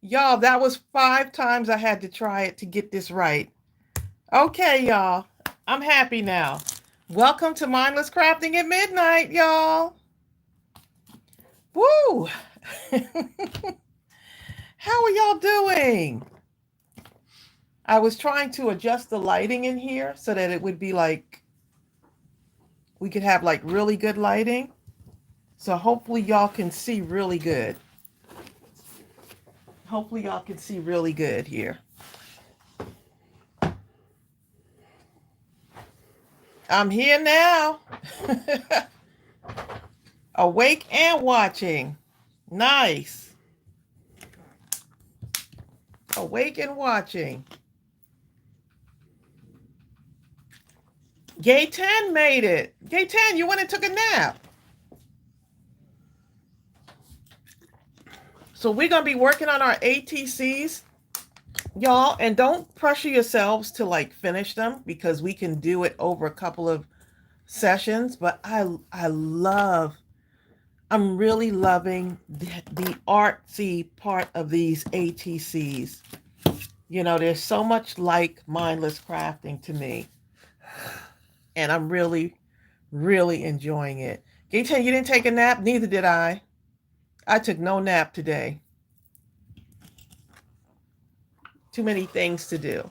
Y'all, that was 5 times I had to try it to get this right. Okay, y'all. I'm happy now. Welcome to Mindless Crafting at Midnight, y'all. Woo! How are y'all doing? I was trying to adjust the lighting in here so that it would be like we could have like really good lighting. So hopefully y'all can see really good. Hopefully y'all can see really good here. I'm here now. Awake and watching. Nice. Awake and watching. Gay 10 made it. Gay 10, you went and took a nap. So we're going to be working on our ATCs, y'all, and don't pressure yourselves to like finish them because we can do it over a couple of sessions, but I'm really loving the artsy part of these ATCs. You know, there's so much like mindless crafting to me. And I'm really, really enjoying it. Gayten, you didn't take a nap? Neither did I. I took no nap today. Too many things to do.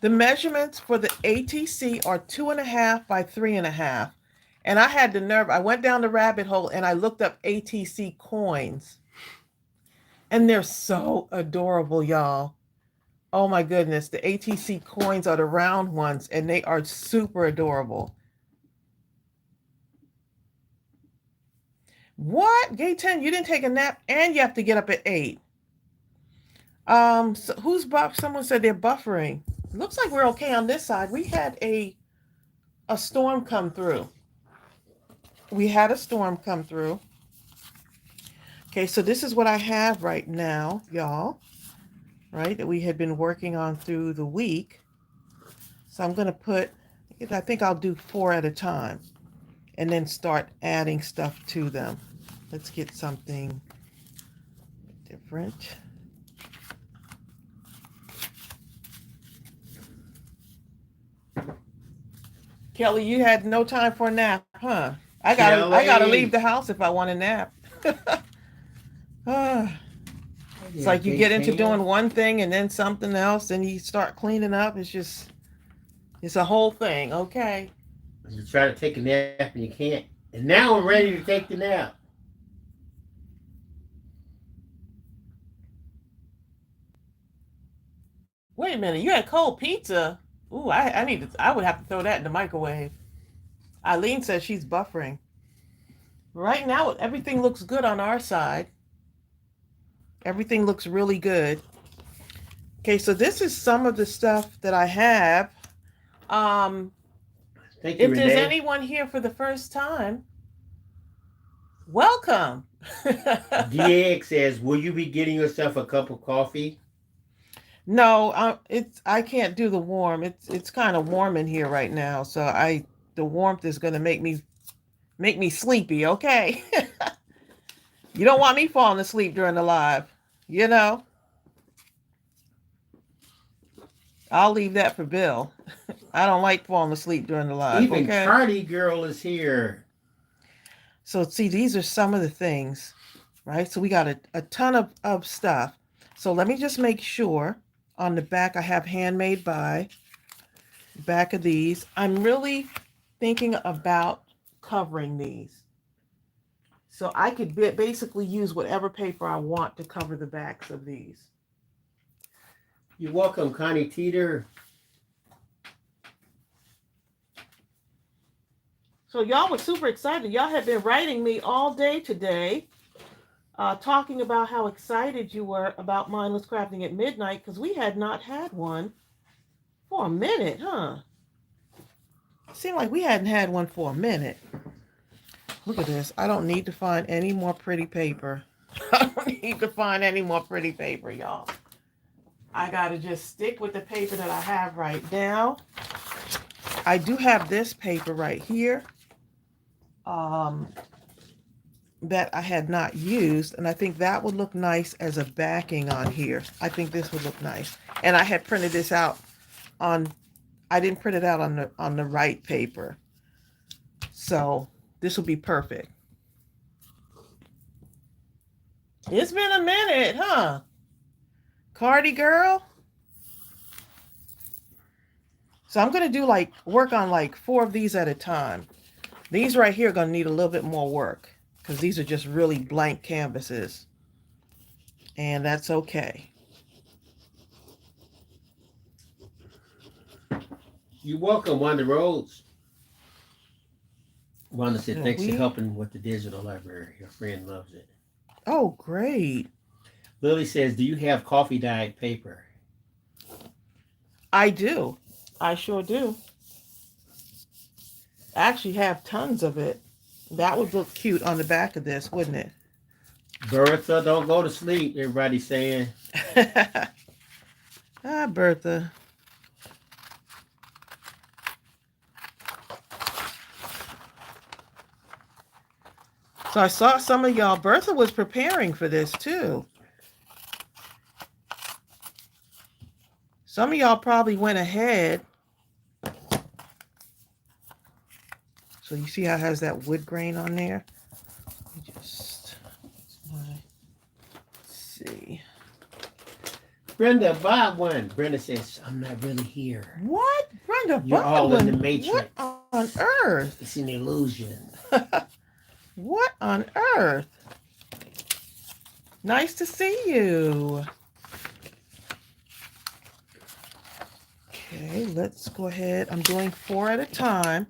The measurements for the ATC are 2.5 by 3.5. And I had the nerve. I went down the rabbit hole and I looked up ATC coins. And they're so adorable, y'all. Oh my goodness. The ATC coins are the round ones and they are super adorable. What? Gay 10, you didn't take a nap and you have to get up at 8. So who's buff? Someone said they're buffering. Looks like we're okay on this side. We had a storm come through. We had a storm come through. Okay, so this is what I have right now, y'all. Right, that we had been working on through the week. So I'm going to put, I think I'll do 4 at a time and then start adding stuff to them. Let's get something different. Kelly, you had no time for a nap, huh? I gotta leave the house if I want a nap. It's like you get into doing one thing and then something else, and you start cleaning up. It's a whole thing. Okay. You try to take a nap and you can't. And now I'm ready to take the nap. Wait a minute, you had cold pizza. Ooh, I would have to throw that in the microwave. Eileen says she's buffering. Right now, everything looks good on our side. Everything looks really good. Okay, so this is some of the stuff that I have. Thank you, If there's Renee. anyone here for the first time, welcome. DX says, will you be getting yourself a cup of coffee? No, I can't do the warm. It's kind of warm in here right now, so the warmth is going to make me sleepy. Okay, you don't want me falling asleep during the live, you know. I'll leave that for Bill. I don't like falling asleep during the live. Even Okay. Party Girl is here. So see, these are some of the things, right? So we got a ton of stuff. So let me just make sure on the back I have handmade by. Back of these. I'm really thinking about covering these. So I could basically use whatever paper I want to cover the backs of these. You're welcome, Connie Teeter. So y'all were super excited. Y'all have been writing me all day today, talking about how excited you were about Mindless Crafting at Midnight because we had not had one for a minute, huh? Seemed like we hadn't had one for a minute. Look at this. I don't need to find any more pretty paper. I don't need to find any more pretty paper, y'all. I got to just stick with the paper that I have right now. I do have this paper right here. um, that I had not used, and I think that would look nice as a backing on here. I think this would look nice. And I had printed this out on, I didn't print it out on the right paper. So this will be perfect. It's been a minute, huh? Cardi girl. So I'm going to do work on 4 of these at a time. These right here are going to need a little bit more work because these are just really blank canvases. And that's okay. You're welcome, Wanda Rhodes. Wanda said, So thanks for helping with the digital library. Your friend loves it. Oh, great. Lily says, do you have coffee dyed paper? I do. I sure do. I actually have tons of it. That would look cute on the back of this, wouldn't it? Bertha, don't go to sleep, everybody's saying. Ah, Bertha. So I saw some of y'all. Bertha was preparing for this too. Some of y'all probably went ahead. So you see how it has that wood grain on there? Let me just see. Brenda, buy one. Brenda says, I'm not really here. What? Brenda, you're buy all one? in the matrix. What on earth? It's an illusion. What on earth? Nice to see you. Okay, let's go ahead. I'm doing 4 at a time.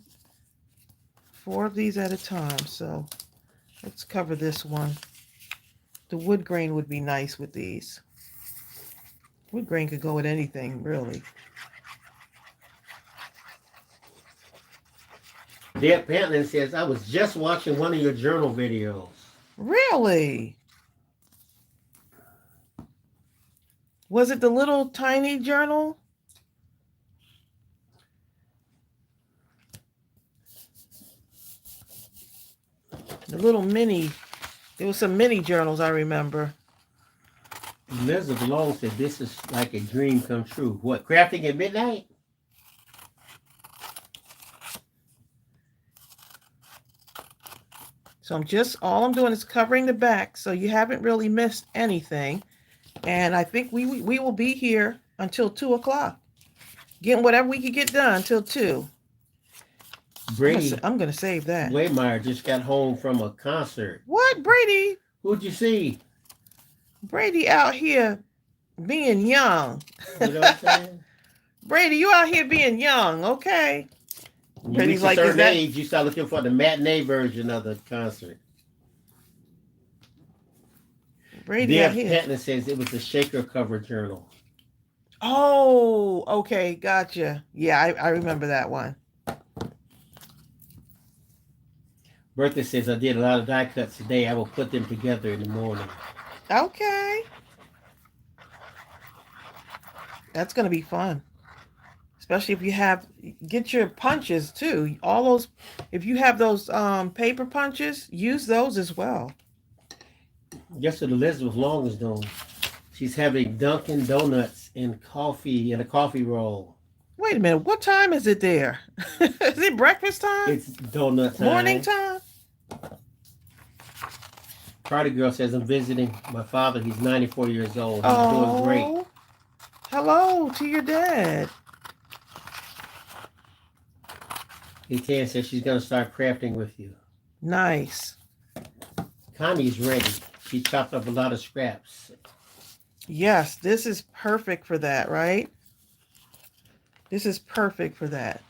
4 of these at a time. So let's cover this one. The wood grain would be nice with these. Wood grain could go with anything, really. Deb Pantlin says, I was just watching one of your journal videos. Really? Was it the little tiny journal? The little mini. There was some mini journals, I remember. Elizabeth Long said, this is like a dream come true. What, crafting at midnight? So all I'm doing is covering the back, so you haven't really missed anything. And I think we will be here until 2 o'clock. Getting whatever we can get done until 2. Brady, I'm gonna save that. Waymeyer just got home from a concert. What, Brady? Who'd you see? Brady out here being young. You know what I'm saying? Brady, you out here being young, okay? You reach a certain age, you start looking for the matinee version of the concert. Brady out Deb here. Pantlin says it was a shaker cover journal. Oh, okay, gotcha. Yeah, I remember that one. Bertha says, I did a lot of die cuts today. I will put them together in the morning. Okay. That's going to be fun. Especially if you get your punches too. All those, if you have those paper punches, use those as well. Guess what Elizabeth Long is doing? She's having Dunkin' Donuts and coffee in a coffee roll. Wait a minute. What time is it there? Is it breakfast time? It's donut time. Morning time? Party Girl says, I'm visiting my father. He's 94 years old. He's doing great. Hello to your dad. Etienne says she's going to start crafting with you. Nice. Connie's ready. She chopped up a lot of scraps. Yes, this is perfect for that, right? This is perfect for that.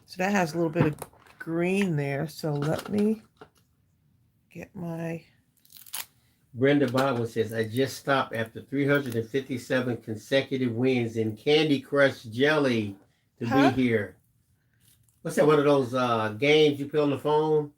So that has a little bit of green there. So let me get my... Brenda Baldwin says, I just stopped after 357 consecutive wins in Candy Crush Jelly to be here. What's that, one of those games you play on the phone?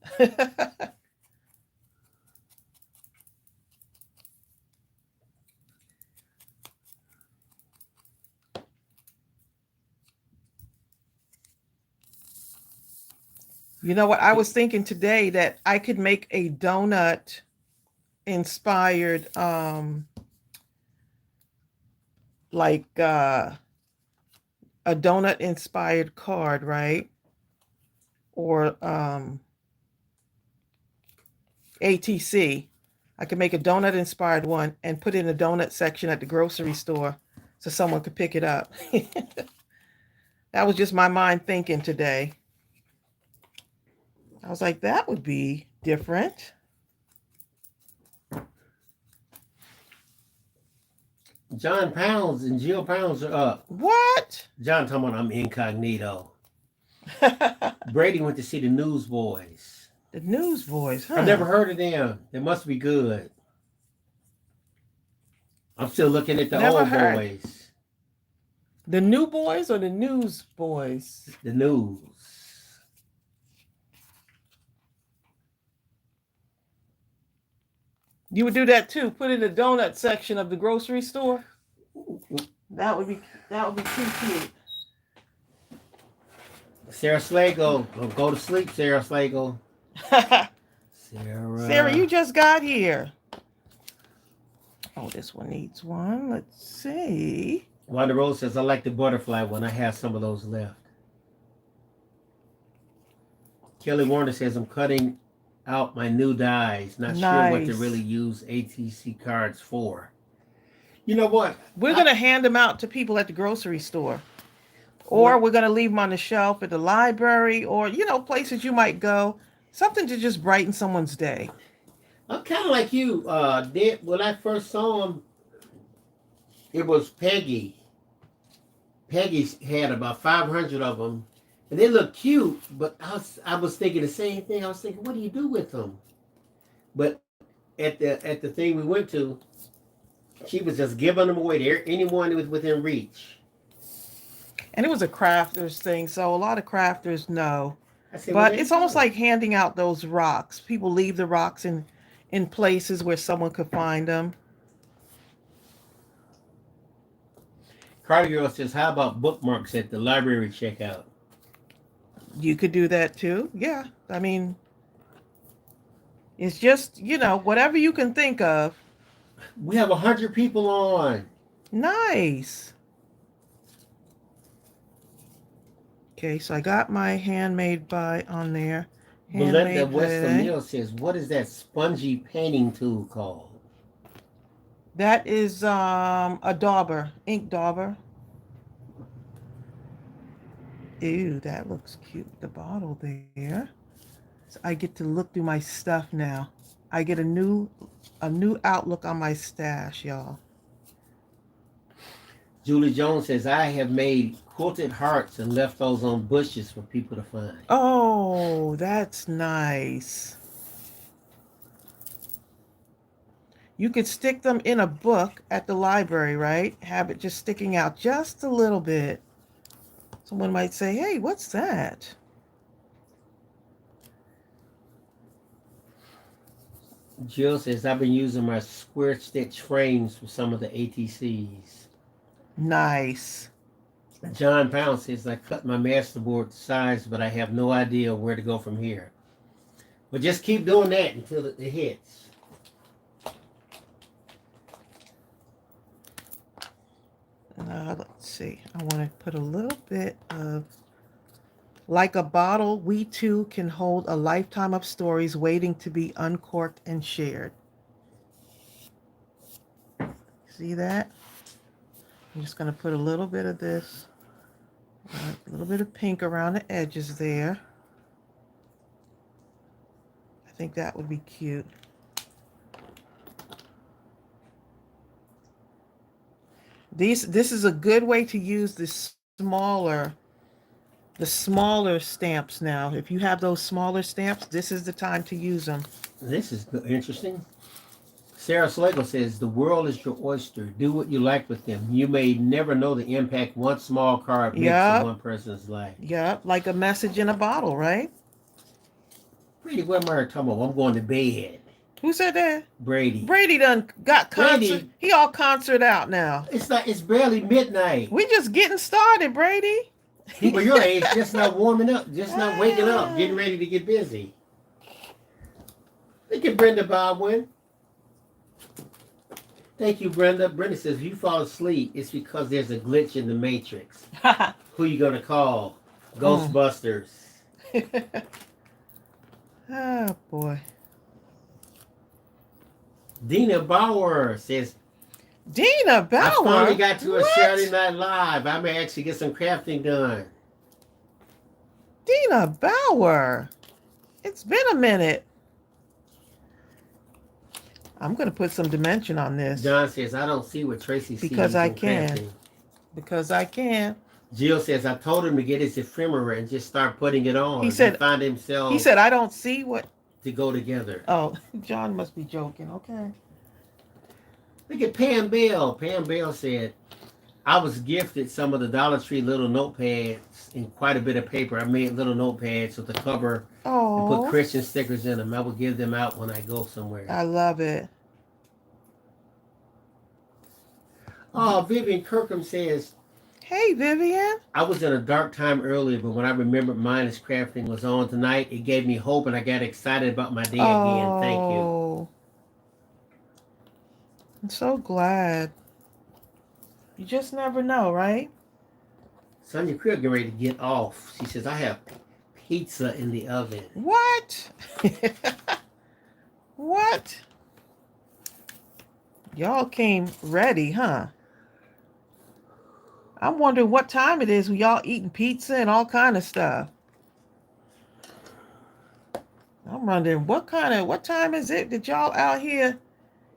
You know what? I was thinking today that I could make a donut inspired, like a donut inspired card, right? Or ATC. I could make a donut inspired one and put it in the donut section at the grocery store so someone could pick it up. That was just my mind thinking today. I was like, that would be different. John Pounds and Jill Pounds are up. What? John talking about I'm incognito. The Brady went to see the Newsboys. Newsboys, huh? I've never heard of them. They must be good. I'm still looking at the Never old heard. boys. The New Boys or the Newsboys? The news. You would do that too. Put it in the donut section of the grocery store. That would be too cute. Sarah Slagle. Oh, go to sleep, Sarah Slagle. Sarah, you just got here. Oh, this one needs one. Let's see. Wanda Rose says, I like the butterfly one. I have some of those left. Kelly Warner says, I'm cutting out my new dies. Not sure what to really use ATC cards for. You know what? We're going to hand them out to people at the grocery store. Or we're going to leave them on the shelf at the library or, places you might go. Something to just brighten someone's day. I'm kind of like you. When I first saw him, it was Peggy. Peggy had about 500 of them. And they look cute, but I was thinking the same thing. I was thinking, what do you do with them? But at the thing we went to, she was just giving them away to anyone that was within reach. And it was a crafters thing, so a lot of crafters know. Said, but it's almost like handing out those rocks. People leave the rocks in places where someone could find them. Carter Girl says, how about bookmarks at the library checkout? You could do that too. Yeah. I mean, it's just, whatever you can think of. We have 100 people on. Nice. Okay, so I got my handmade by on there. Belinda Weston says, what is that spongy painting tool called? That is a dauber, ink dauber. Ew, that looks cute. The bottle there. So I get to look through my stuff now. I get a new outlook on my stash, y'all. Julie Jones says, I have made quilted hearts and left those on bushes for people to find. Oh, that's nice. You could stick them in a book at the library, right? Have it just sticking out just a little bit. Someone might say, hey, what's that? Jill says, I've been using my square stitch frames for some of the ATCs. Nice. John Pound says, I cut my masterboard to size, but I have no idea where to go from here. But just keep doing that until it hits. Let's see. I want to put a little bit of, like a bottle, we too can hold a lifetime of stories waiting to be uncorked and shared. See that? I'm just going to put a little bit of this, a little bit of pink around the edges there. I think that would be cute. This is a good way to use the smaller stamps now. If you have those smaller stamps, this is the time to use them. This is interesting. Sarah Slagle says, the world is your oyster. Do what you like with them. You may never know the impact one small card makes in one person's life. Yeah, like a message in a bottle, right? Brady, what am I talking about? I'm going to bed. Who said that? Brady. Brady done got concert. Brady. He all concert out now. It's barely midnight. We just getting started, Brady. People your age just not warming up, just not waking up, getting ready to get busy. Look at Brenda Baldwin. Thank you, Brenda. Brenda says, if you fall asleep, it's because there's a glitch in the matrix. Who you gonna call? Ghostbusters. Oh boy. Dina Bauer says, Dina Bauer. I finally got to a What? Saturday Night Live. I may actually get some crafting done. Dina Bauer. It's been a minute. I'm going to put some dimension on this. John says, I don't see what Tracy sees Because I in can. crafting. Because I can. Jill says, I told him to get his ephemera and just start putting it on. He said, find himself he said, I don't see what. to go together. Oh, John must be joking. Okay. Look at Pam Bell. Pam Bell said, I was gifted some of the Dollar Tree little notepads and quite a bit of paper. I made little notepads with the cover and put Oh, Christian stickers in them. I will give them out when I go somewhere. I love it. Oh, Vivian Kirkham says, Hey, Vivian. I was in a dark time earlier, but when I remembered Mindless Crafting was on tonight, it gave me hope and I got excited about my day again. Thank you. Oh, I'm so glad. You just never know, right? Sonia Creel getting ready to get off. She says, I have pizza in the oven. What? What? Y'all came ready, huh? I'm wondering what time it is when y'all eating pizza and all kind of stuff. I'm wondering what time is it that y'all out here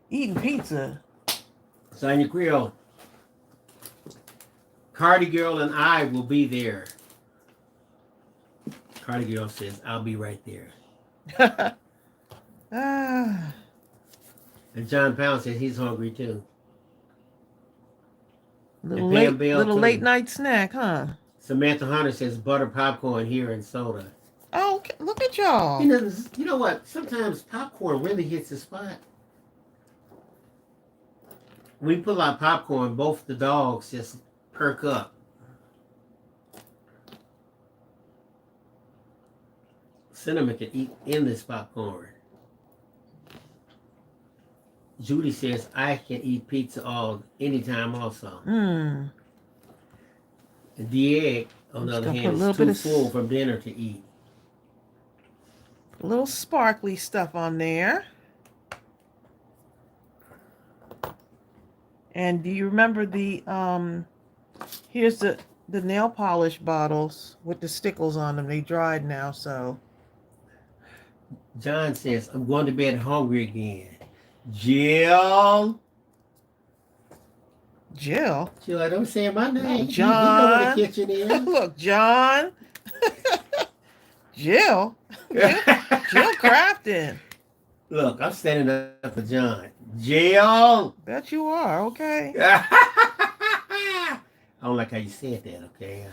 eating pizza? Sonia Creel, Cardi Girl and I will be there. Cardi Girl says, I'll be right there. Ah, And John Pound says he's hungry too. little And Pam Bell, little too. late night snack, huh? Samantha Hunter says butter popcorn here and soda. Oh, look at y'all. You know what? Sometimes popcorn really hits the spot. When we put a lot of popcorn, both the dogs just perk up. Cinnamon can eat endless popcorn. Judy says I can eat pizza anytime also. Mmm. And Dieg, on the Just other gonna hand, put a is little too bit of full from dinner to eat. A little sparkly stuff on there. And do you remember the here's the nail polish bottles with the stickles on them. They dried now, so John says, I'm going to bed hungry again. Jill, Jill. I don't say my name. John. You know where the kitchen is. Look, John. Jill. Jill Crafton. Look, I'm standing up for John. Jill. Bet you are, okay. I don't like how you said that, okay?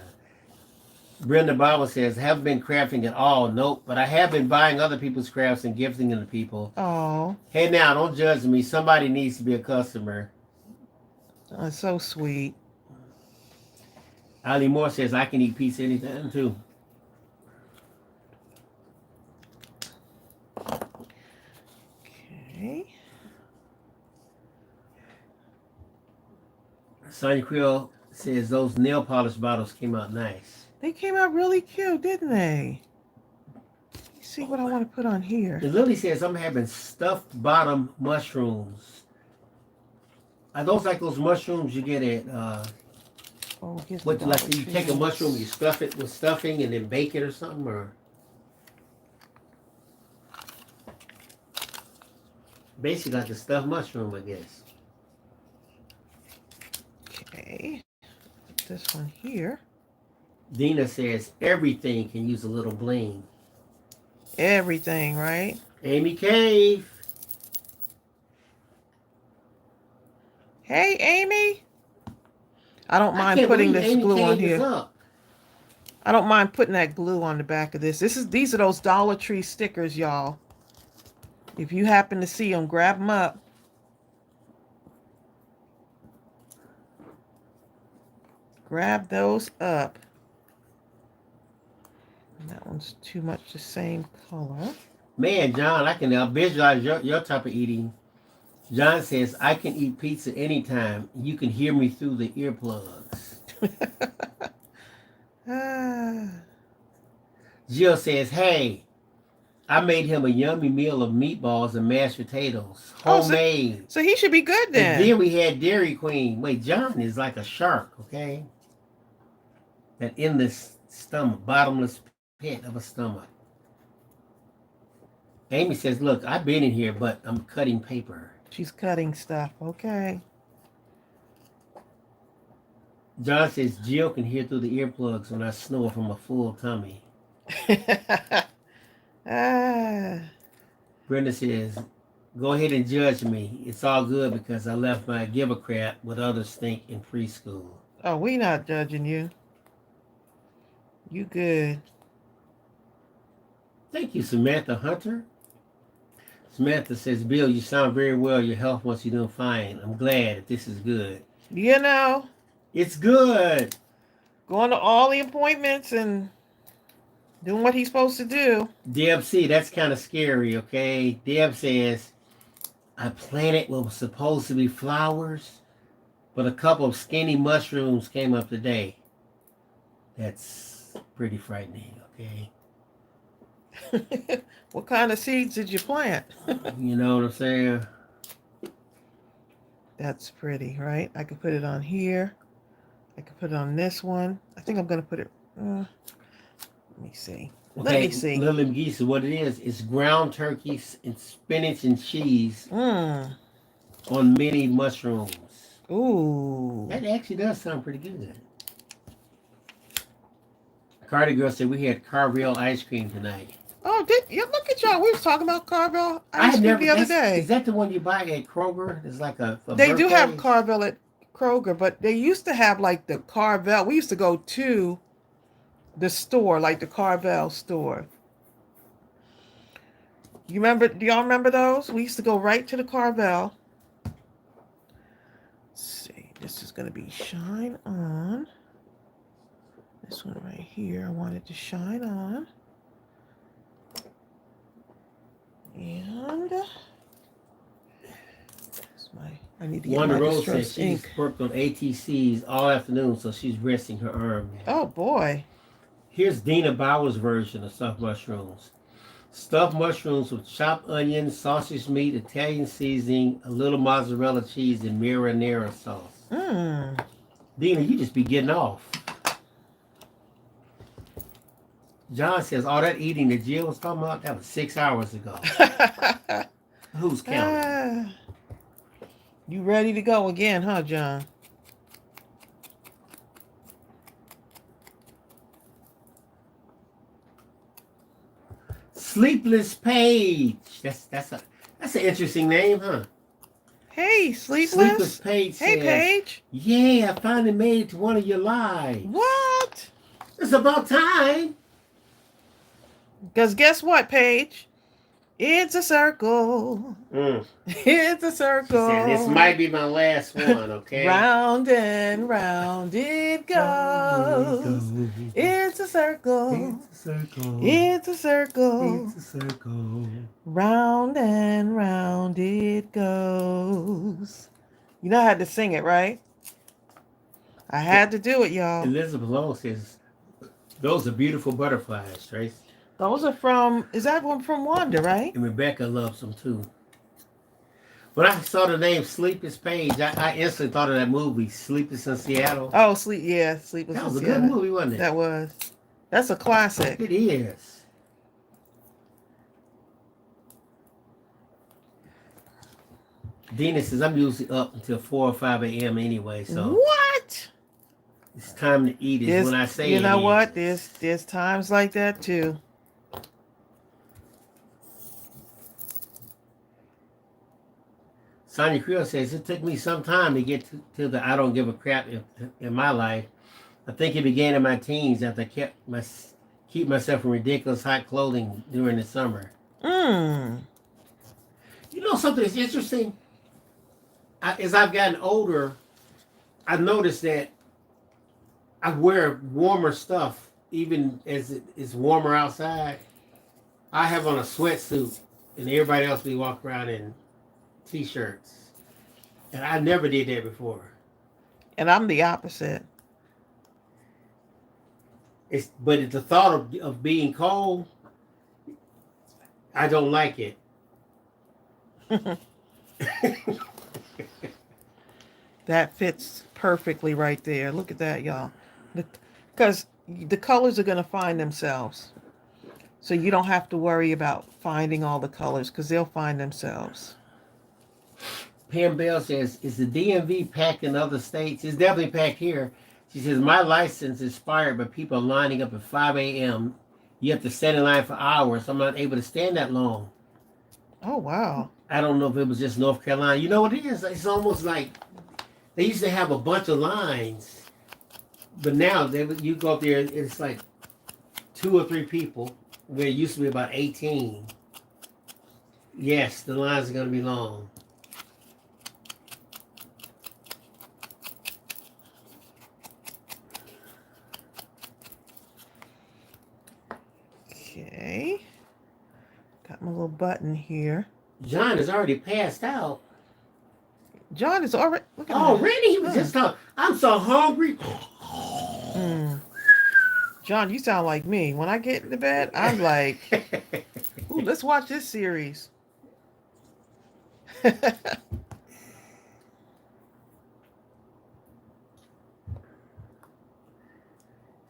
Brenda Bible says, haven't been crafting at all. Nope, but I have been buying other people's crafts and gifting them to people. Oh, Hey, now, don't judge me. Somebody needs to be a customer. that's so sweet. Ali Moore says, I can eat pizza anytime, too. Okay. Sonia Creel says, those nail polish bottles came out nice. They came out really cute, didn't they? Let's see what I want to put on here. And Lily says, I'm having stuffed bottom mushrooms. Are those like those mushrooms you get at, Oh, here's what, the like Dollar you Tree take a ones. mushroom, you stuff it with stuffing and then bake it or something, or? Basically like a stuffed mushroom, I guess. Okay. Put this one here. Dina says, everything can use a little bling. Everything, right? Amy Cave. Hey, Amy. I don't I mind can't putting believe this Amy glue on Cave is here. up. I don't mind putting that glue on the back of this. These are those Dollar Tree stickers, y'all. If you happen to see them, grab them up. Grab those up. And that one's too much the same color. Man, John, I can now visualize your type of eating. John says, I can eat pizza anytime. You can hear me through the earplugs. Ah. Jill says, hey, I made him a yummy meal of meatballs and mashed potatoes. Oh, Homemade. so he should be good And then. then we had Dairy Queen. Wait, John is like a shark, okay? That endless stomach, bottomless pit of a stomach. Amy says, look, I've been in here, but I'm cutting paper. She's cutting stuff. Okay. John says, Jill can hear through the earplugs when I snore from a full tummy. Ah. Brenda says, go ahead and judge me. It's all good because I left my give a crap what others think in preschool. Oh, we not judging you. You good. Thank you, Samantha Hunter. Samantha says, Bill, you sound very well. Your health must be doing fine. I'm glad that this is good. You know, It's good. going to all the appointments and doing what he's supposed to do. Deb C, that's kind of scary, okay? Deb says, I planted what was supposed to be flowers, but a couple of skinny mushrooms came up today. That's pretty frightening, okay? What kind of seeds did you plant? You know what I'm saying? That's pretty, right? I could put it on here. I could put it on this one. I think I'm going to put it... let me see. Okay, Let me see. Lily McGee, so what it is ground turkey and spinach and cheese on mini mushrooms. Ooh. That actually does sound pretty good. Cardi Girl said we had Carvel ice cream tonight. Oh, look at y'all. We was talking about Carvel ice cream the other day. Is that the one you buy at Kroger? It's like a They do have birthday? Carvel at Kroger, but they used to have like the Carvel. We used to go to the store, like the Carvel store. Do y'all remember those? We used to go right to the Carvel. Let's see. This is going to be Shine On. This one right here, I wanted to shine on. And I need to get Wanda my Rose said distress she's ink. worked on ATCs all afternoon, so she's resting her arm. Oh boy. Here's Dina Bauer's version of stuffed mushrooms. Stuffed mushrooms with chopped onions, sausage meat, Italian seasoning, a little mozzarella cheese, and marinara sauce. Dina, you just be getting off. John says all that eating that Jill was talking about, that was 6 hours ago. Who's counting? You ready to go again, huh, John? Sleepless Page. That's an interesting name, huh? Hey, Sleepless. Sleepless Page Hey, says, Paige. yeah, I finally made it to one of your lives. What? It's about time. Because guess what, Paige? It's a circle. It's a circle. She said, this might be my last one, okay? Round and round it goes. It's a circle. It's a circle. It's a circle. It's a circle. Round and round it goes. You know I had to sing it, right? I had to do it, y'all. Elizabeth Long says, those are beautiful butterflies, Trace. Those are from, is that one from Wanda, right? And Rebecca loves them too. When I saw the name Sleepless Page, I instantly thought of that movie, Sleepless in Seattle. Oh, Sleepless in That was a Seattle. good movie, wasn't it? That was. That's a classic. It is. Dina says, I'm usually up until 4 or 5 a.m. anyway, so What? it's time to eat is when I say it. You know what? is. There's times like that too. Sonia Creel says, it took me some time to get to the I don't give a crap in my life. I think it began in my teens after I keep myself in ridiculous hot clothing during the summer. You know something that's interesting? As I've gotten older, I've noticed that I wear warmer stuff even as it's warmer outside, I have on a sweatsuit, and everybody else be walking around in t-shirts, and I never did that before. And I'm the opposite. But the thought of being cold, I don't like it. That fits perfectly right there. Look at that, y'all. Because the colors are going to find themselves. So you don't have to worry about finding all the colors because they'll find themselves. Pam Bell says, is the DMV packed in other states? It's definitely packed here. She says, my license is expired, but people are lining up at 5 a.m. You have to stand in line for hours. I'm not able to stand that long. Oh, wow. I don't know if it was just North Carolina. You know what it is? It's almost like they used to have a bunch of lines, but now you go up there, it's like 2 or 3 people, where it used to be about 18. Yes, the lines are going to be long. Okay. Got my little button here. John is already passed out. John is already. Look at Already? He was just talking. I'm so hungry. John, you sound like me. When I get into bed, I'm like, ooh, let's watch this series.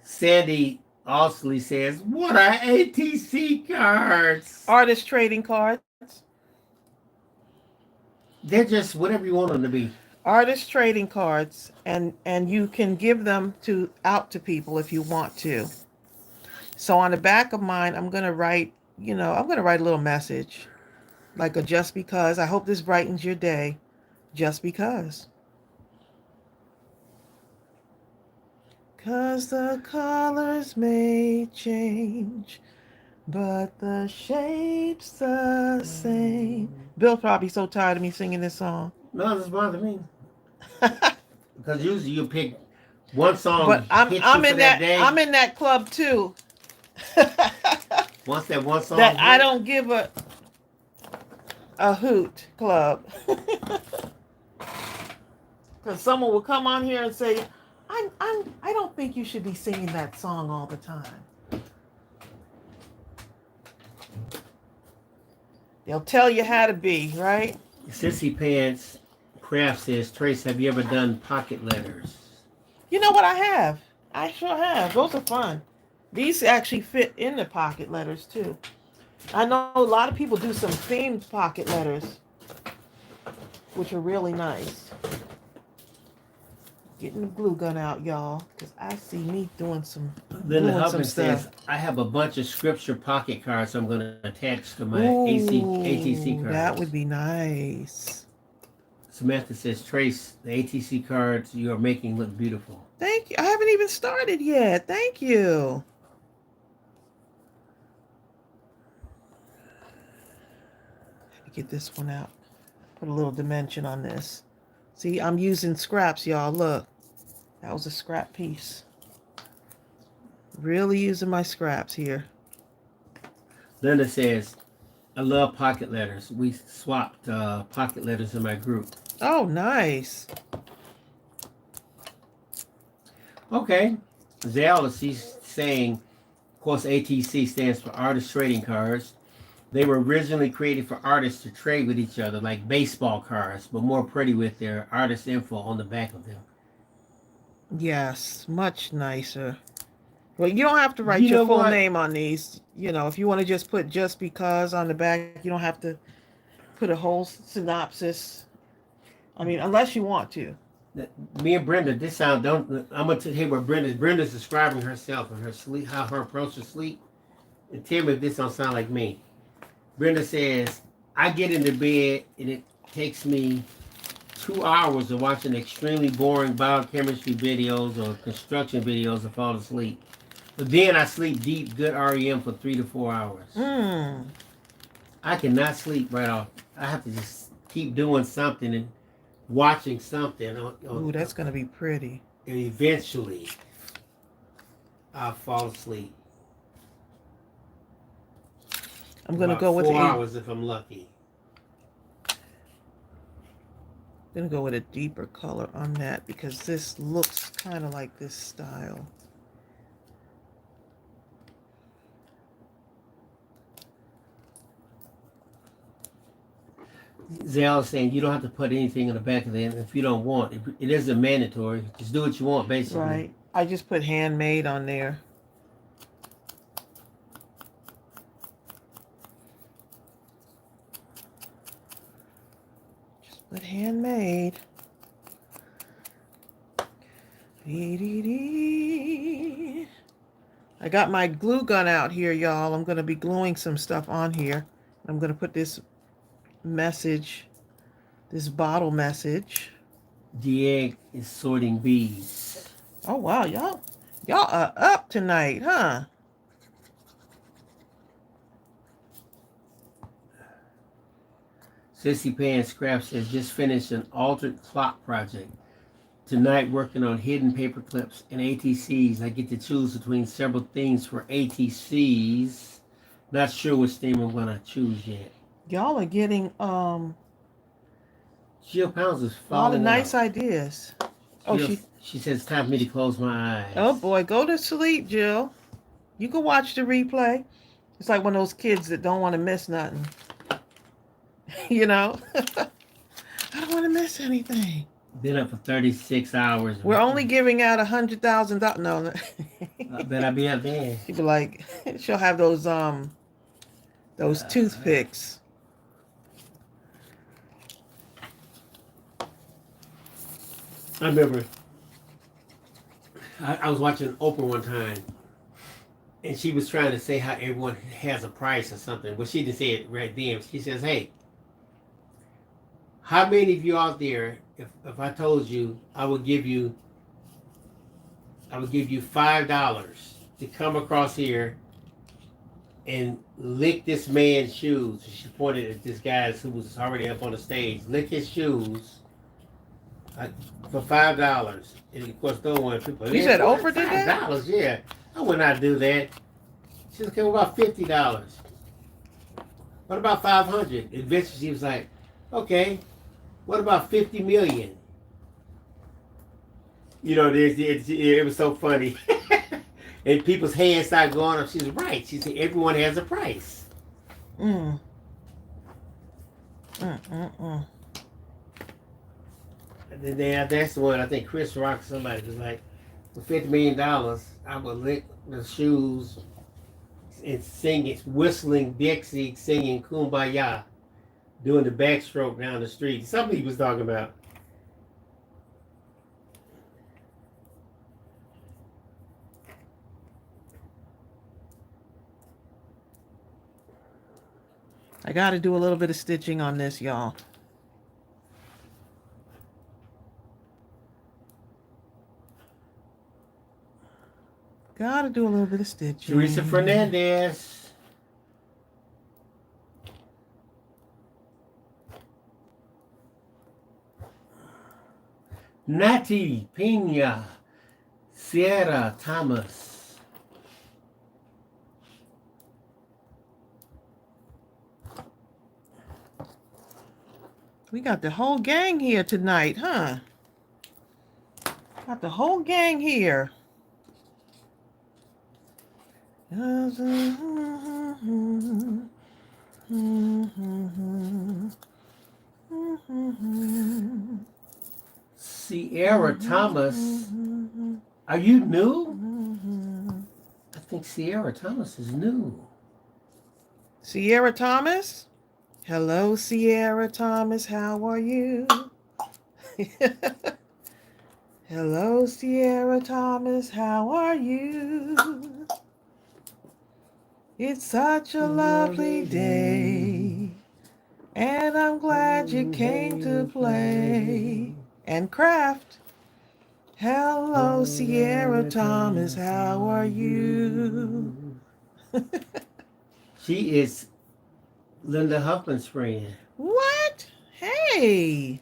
Sandy Osley says, what are ATC cards? Artist trading cards. They're just whatever you want them to be. Artist trading cards, and you can give them out to people if you want to. So on the back of mine, I'm gonna write a little message, like a just because. I hope this brightens your day, just because. 'Cause the colors may change, but the shape's the same. Bill's probably so tired of me singing this song. No, this bothers me. Because usually you pick one song, But I'm in that day. I'm in that club too. Once that one song that I don't give a hoot club. Because someone will come on here and say, I don't think you should be singing that song all the time. They'll tell you how to be, right? Sissy Pants Craft says, Trace, have you ever done pocket letters? You know what I have? I sure have. Those are fun. These actually fit in the pocket letters too. I know a lot of people do some themed pocket letters, which are really nice. Getting the glue gun out, y'all, because I see me doing some. Linda Hubbard says, I have a bunch of scripture pocket cards I'm going to attach to my ATC cards. That would be nice. Samantha says, Trace, the ATC cards you are making look beautiful. Thank you. I haven't even started yet. Thank you. Let me get this one out. Put a little dimension on this. See, I'm using scraps, y'all. Look. That was a scrap piece. Really using my scraps here. Linda says, I love pocket letters. We swapped pocket letters in my group. Oh, nice. Okay. Zell, she's saying, of course, ATC stands for Artist Trading Cards. They were originally created for artists to trade with each other, like baseball cards, but more pretty with their artist info on the back of them. Yes, much nicer. Well, you don't have to write your full name on these. If you want to just put just because on the back, you don't have to put a whole synopsis. I mean, unless you want to. Me and Brenda, I'm going to tell you what Brenda's describing herself and her sleep, how her approach to sleep. And tell me if this don't sound like me. Brenda says, I get into bed and it takes me 2 hours of watching extremely boring biochemistry videos or construction videos to fall asleep. But then I sleep deep, good REM for 3 to 4 hours. I cannot sleep right off. I have to just keep doing something and watching something. Ooh, that's going to be pretty. And eventually. I'll fall asleep. I'm gonna About go with 4 hours if I'm lucky. gonna go with a deeper color on that because this looks kind of like this style. Zell is saying you don't have to put anything in the back of it if you don't want. It isn't mandatory. Just do what you want, basically. Right. I just put handmade on there. Just put handmade. Dee-dee-dee. I got my glue gun out here, y'all. I'm going to be gluing some stuff on here. I'm going to put this message, this bottle message. Dieg is sorting beads. Oh, wow, y'all are up tonight, huh? Sissy Pan Scrap says just finished an altered clock project. Tonight working on hidden paper clips and ATCs. I get to choose between several things for ATCs. Not sure which theme I'm gonna choose yet. Y'all are getting Jill Pounds is a lot of falling nice out. ideas. Oh, She says it's time for me to close my eyes. Oh boy, go to sleep, Jill. You can watch the replay. It's like one of those kids that don't want to miss nothing. You know? I don't want to miss anything. Been up for 36 hours. We're only giving out $100,000. No. I bet I'll be up there. She'll be like, she'll have those toothpicks. I remember I was watching Oprah one time, and she was trying to say how everyone has a price or something. Well, she didn't say it right then. She says, "Hey, how many of you out there, if I told you I would give you $5 to come across here and lick this man's shoes?" She pointed at this guy who was already up on the stage. Lick his shoes for $5. And of course, no one people. You said Oprah did that? $5, yeah. I would not do that. She said, "Okay, what about $50? What about 500?" Eventually, she was like, "Okay, what about 50 million?" You know, it was so funny. And people's hands started going up. She's right. She said, "Everyone has a price." Mm. And then that's the one I think Chris Rock somebody was like, for $50 million, I would lick the shoes and sing it, whistling Dixie, singing Kumbaya, doing the backstroke down the street. Something he was talking about. I got to do a little bit of stitching on this, y'all. Got to do a little bit of stitching. Teresa Fernandez. Nati Pena. Sierra Thomas. We got the whole gang here tonight, huh? Got the whole gang here. Sierra Thomas. Are you new? I think Sierra Thomas is new. Sierra Thomas? Hello, Sierra Thomas. How are you? Hello, Sierra Thomas. How are you? It's such a lovely day, and I'm glad you came to play and craft. Hello, Sierra Thomas. How are you? She is Linda Huffman's friend. What? Hey.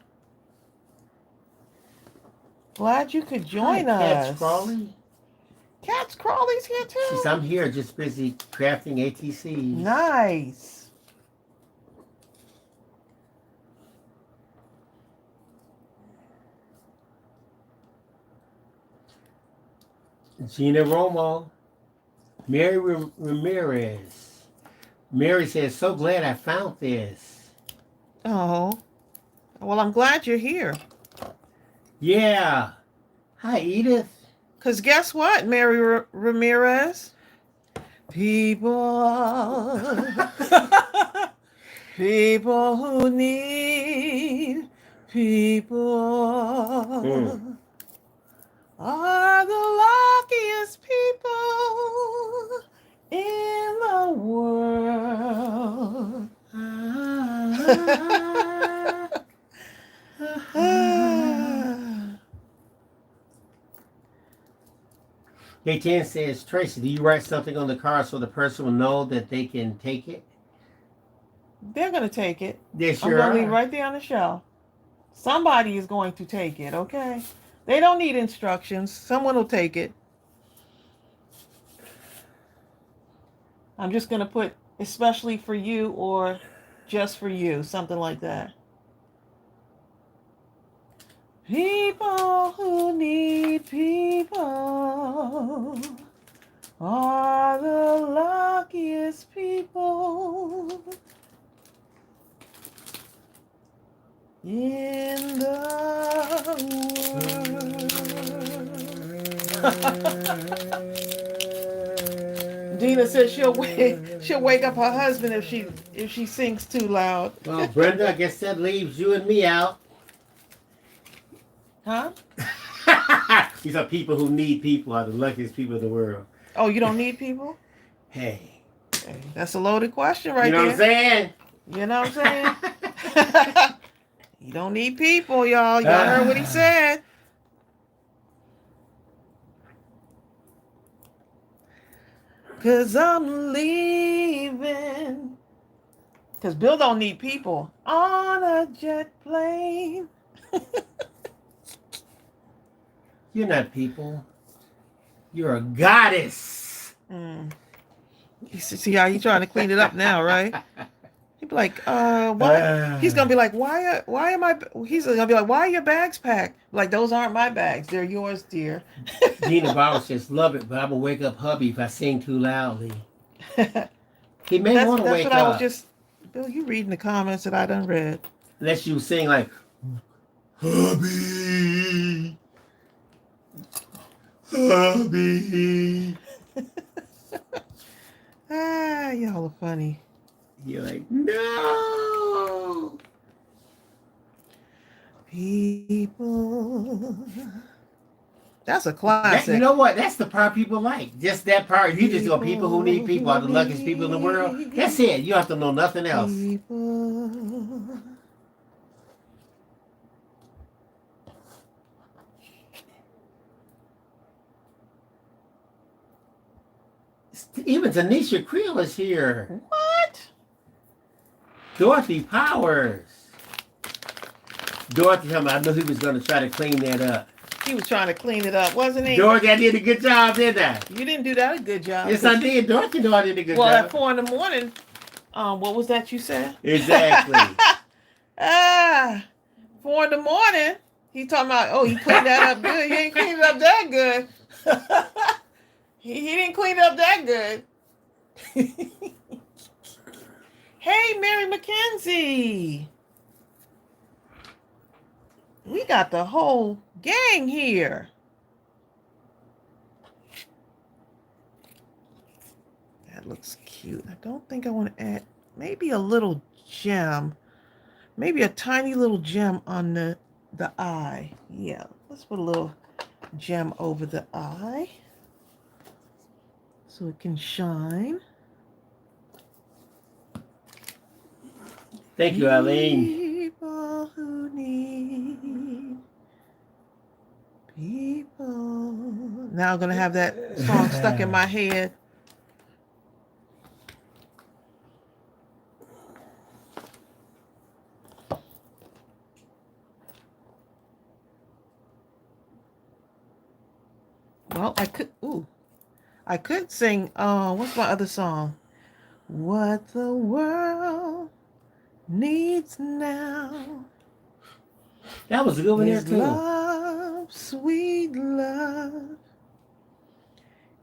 Glad you could join Hi, us. Cat Crawley. Cat's Crawley's here too. She's, I'm here, just busy crafting ATCs. Nice. Gina Romo. Mary Ramirez. Mary says, so glad I found this. Oh. Well, I'm glad you're here. Yeah. Hi, Edith. Because guess what, Mary Ramirez? People. People who need people are the luckiest people in the world. K10 says, Tracy, do you write something on the card so the person will know that they can take it? They're going to take it. They I'm sure going to leave are. right there on the shelf. Somebody is going to take it, okay? They don't need instructions. Someone will take it. I'm just going to put especially for you or just for you, something like that. People who need people are the luckiest people in the world. Dina says she'll wake up her husband if she sings too loud. Well, Brenda, I guess that leaves you and me out. Huh? These are people who need people, are the luckiest people in the world. Oh, you don't need people? Hey. That's a loaded question right You know there. what I'm saying? You know what I'm saying? You don't need people, y'all. Y'all heard what he said. Cause I'm leaving. Cause Bill don't need people on a jet plane. You're not people. You're a goddess. You see how he's trying to clean it up now, right? He'd be like, what? He's gonna be like, why am I? He's gonna be like, why are your bags packed? Like, those aren't my bags. They're yours, dear. Gina Bauer says, love it, but I'm gonna wake up hubby if I sing too loudly. He may want to wake That's what up. I was just, Bill, you reading the comments that I done read. Unless you sing like, hubby, hubby. Y'all are funny. You're like, no. People. That's a classic. You know what? That's the part people like. Just that part. You just go, people who need people are the luckiest people in the world. That's it. You have to know nothing else. People. Even Tanisha Creel is here. What? Dorothy Powers. Dorothy, I knew he was going to try to clean that up. He was trying to clean it up, wasn't he? Dorothy, I did a good job, didn't I? You didn't do that a good job. Yes, I did. Dorothy knew I did a good job. Well, at 4 a.m, what was that you said? Exactly. 4 a.m, he talking about, oh, he cleaned that up good. He ain't cleaned it up that good. He didn't clean it up that good. Hey, Mary Mackenzie. We got the whole gang here. That looks cute. I don't think I want to add maybe a little gem. Maybe a tiny little gem on the eye. Yeah, let's put a little gem over the eye so it can shine. Thank you, Eileen. People who need people. Now I'm going to have that song stuck in my head. Well, I could, ooh, I could sing, what's my other song? What the world needs now That was a good one there is too. love, sweet love.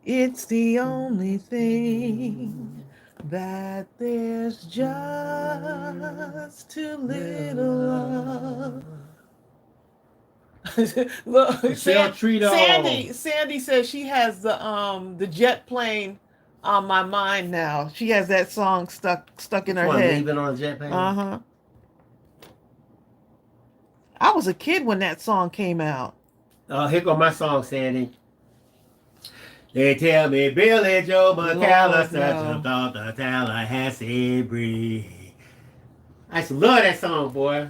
It's the only thing that there's just too little love. Look, Michelle Trito. Sandy says she has the jet plane on my mind now. She has that song stuck in Which her one? head. Leaving on a jet plane? Uh-huh. I was a kid when that song came out. Here go my song, Sandy. They tell me Billy Joe McAllister jumped off the Tallahassee Bridge. I used to love that song, boy.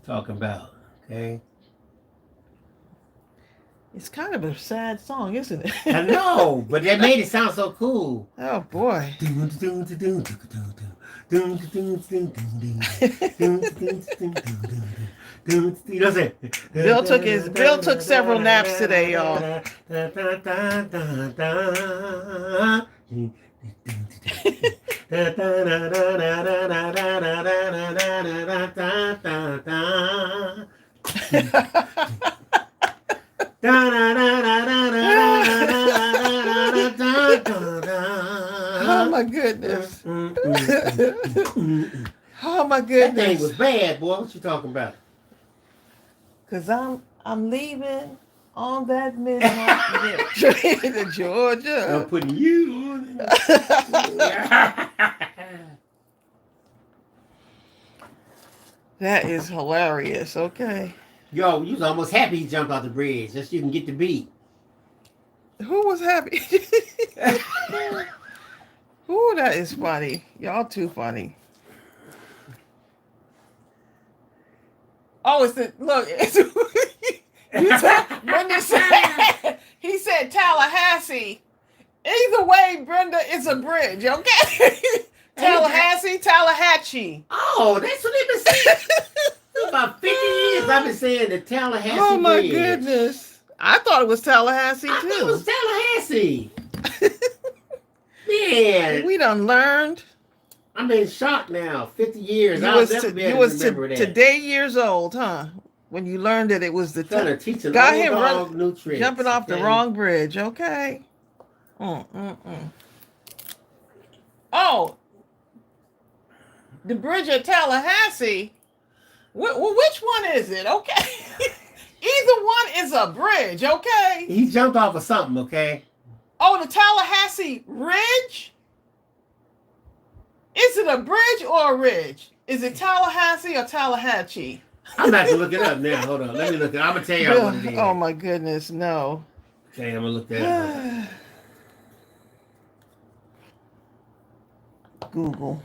Talking about, okay? It's kind of a sad song, isn't it? I know, but that made it sound so cool. Oh boy. You know what I'm saying? Bill took several naps today, y'all. Oh my goodness. Oh my goodness. That thing was bad, boy. What you talking about? Cause I'm leaving on that midnight train to Georgia. I'm putting you on it. That is hilarious. Okay. Yo, you was almost happy he jumped off the bridge just so you can get the beat. Who was happy? Ooh, that is funny. Y'all too funny. Oh, he said Tallahassee. Either way, Brenda, it's a bridge, okay? Tallahatchie. Oh, that's what they've been saying. For about 50 years I've been saying the Tallahassee Oh my Bridge. goodness. I thought it was Tallahassee I too. thought it was Tallahassee. Man. We done learned. I'm in shock now. 50 years. You I'll was, never be able to remember that. today years old, huh? When you learned that it was the Trying to teach an got old him dog new tricks. jumping off the wrong bridge, okay? Oh, the bridge at Tallahassee. Which one is it? Okay. Either one is a bridge, okay? He jumped off of something, okay? Oh, the Tallahassee Ridge? Is it a bridge or a ridge? Is it Tallahassee or Tallahatchie? I'm about to look it up now. Hold on. Let me look it up. I'm going to tell y'all what it is. Oh, my goodness. No. Okay, I'm going to look that up. Google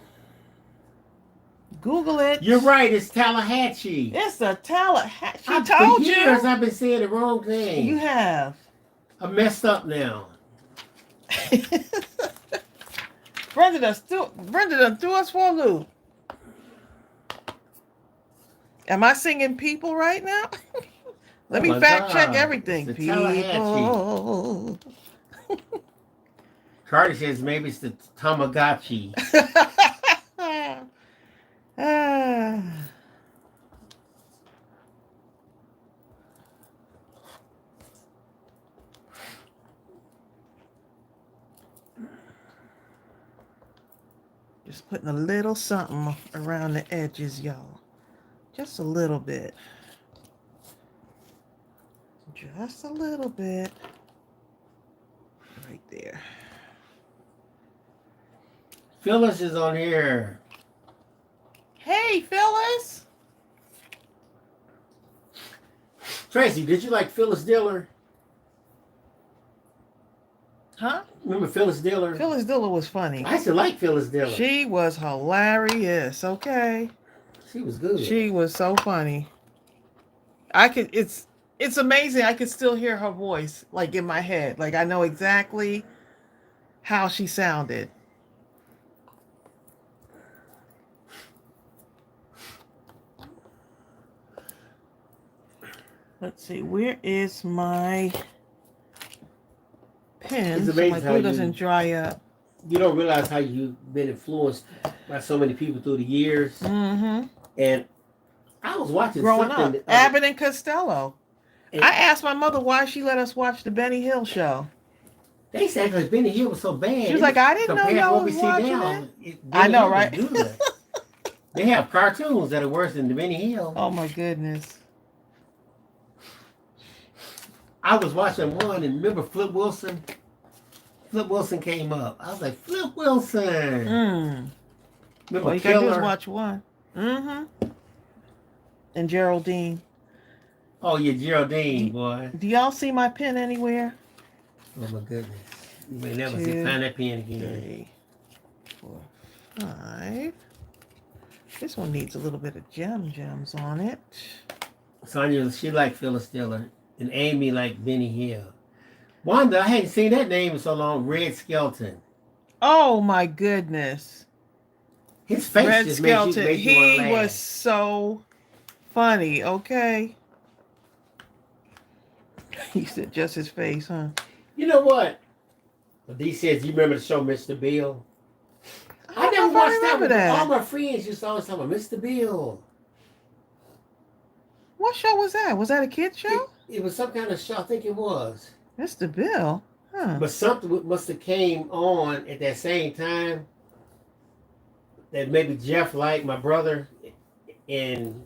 it. You're right. It's Tallahatchie. It's a Tallahatchie. I For told years you. I've been saying the wrong thing. You have. I'm messed up now. Brenda done threw us for a loop. Am I singing people right now? Let me fact check everything. It's the Tallahatchie. Cardi says maybe it's the Tamagotchi. Just putting a little something around the edges, y'all. Just a little bit. Just a little bit. Right there. Phyllis is on here. Hey, Phyllis. Tracy, did you like Phyllis Diller? Huh? Remember Phyllis Diller? Phyllis Diller was funny. I used to like Phyllis Diller. She was hilarious, okay? She was good. She was so funny. It's amazing. I could still hear her voice, like, in my head. Like, I know exactly how she sounded. Let's see, where is my pin so my amazing how glue doesn't dry up. you don't realize how you've been influenced by so many people through the years. Mm-hmm. And I was watching Growing something. up, Abbott and Costello. I asked my mother why she let us watch the Benny Hill show. They said because Benny Hill was so bad. She was like, I didn't know compared to y'all what was we see watching now. it. I know, right? Good. They have cartoons that are worse than the Benny Hill. Oh my goodness. I was watching one and remember Flip Wilson? Flip Wilson came up. I was like, Flip Wilson. Mm. Remember All you gotta do is Killer? watch one. Mm-hmm. And Geraldine. Oh, yeah, Geraldine, boy. Do y'all see my pen anywhere? Oh, my goodness. You may never 2, find that pen again. 3, 4, 5. This one needs a little bit of gems on it. Sonia, she like Phyllis Diller. And Amy like Benny Hill. Wanda, I hadn't seen that name in so long. Red Skelton. Oh my goodness. His face Red just Skelton. makes you want to laugh. He was so funny, okay? He said just his face, huh? You know what? Dee says, you remember the show Mr. Bill? I never if watched remember that. that. All my friends used to always talk about Mr. Bill. What show was that? Was that a kid show? It was some kind of show. I think it was. Mr. Bill? Huh. But something must have came on at that same time that maybe Jeff liked, my brother, and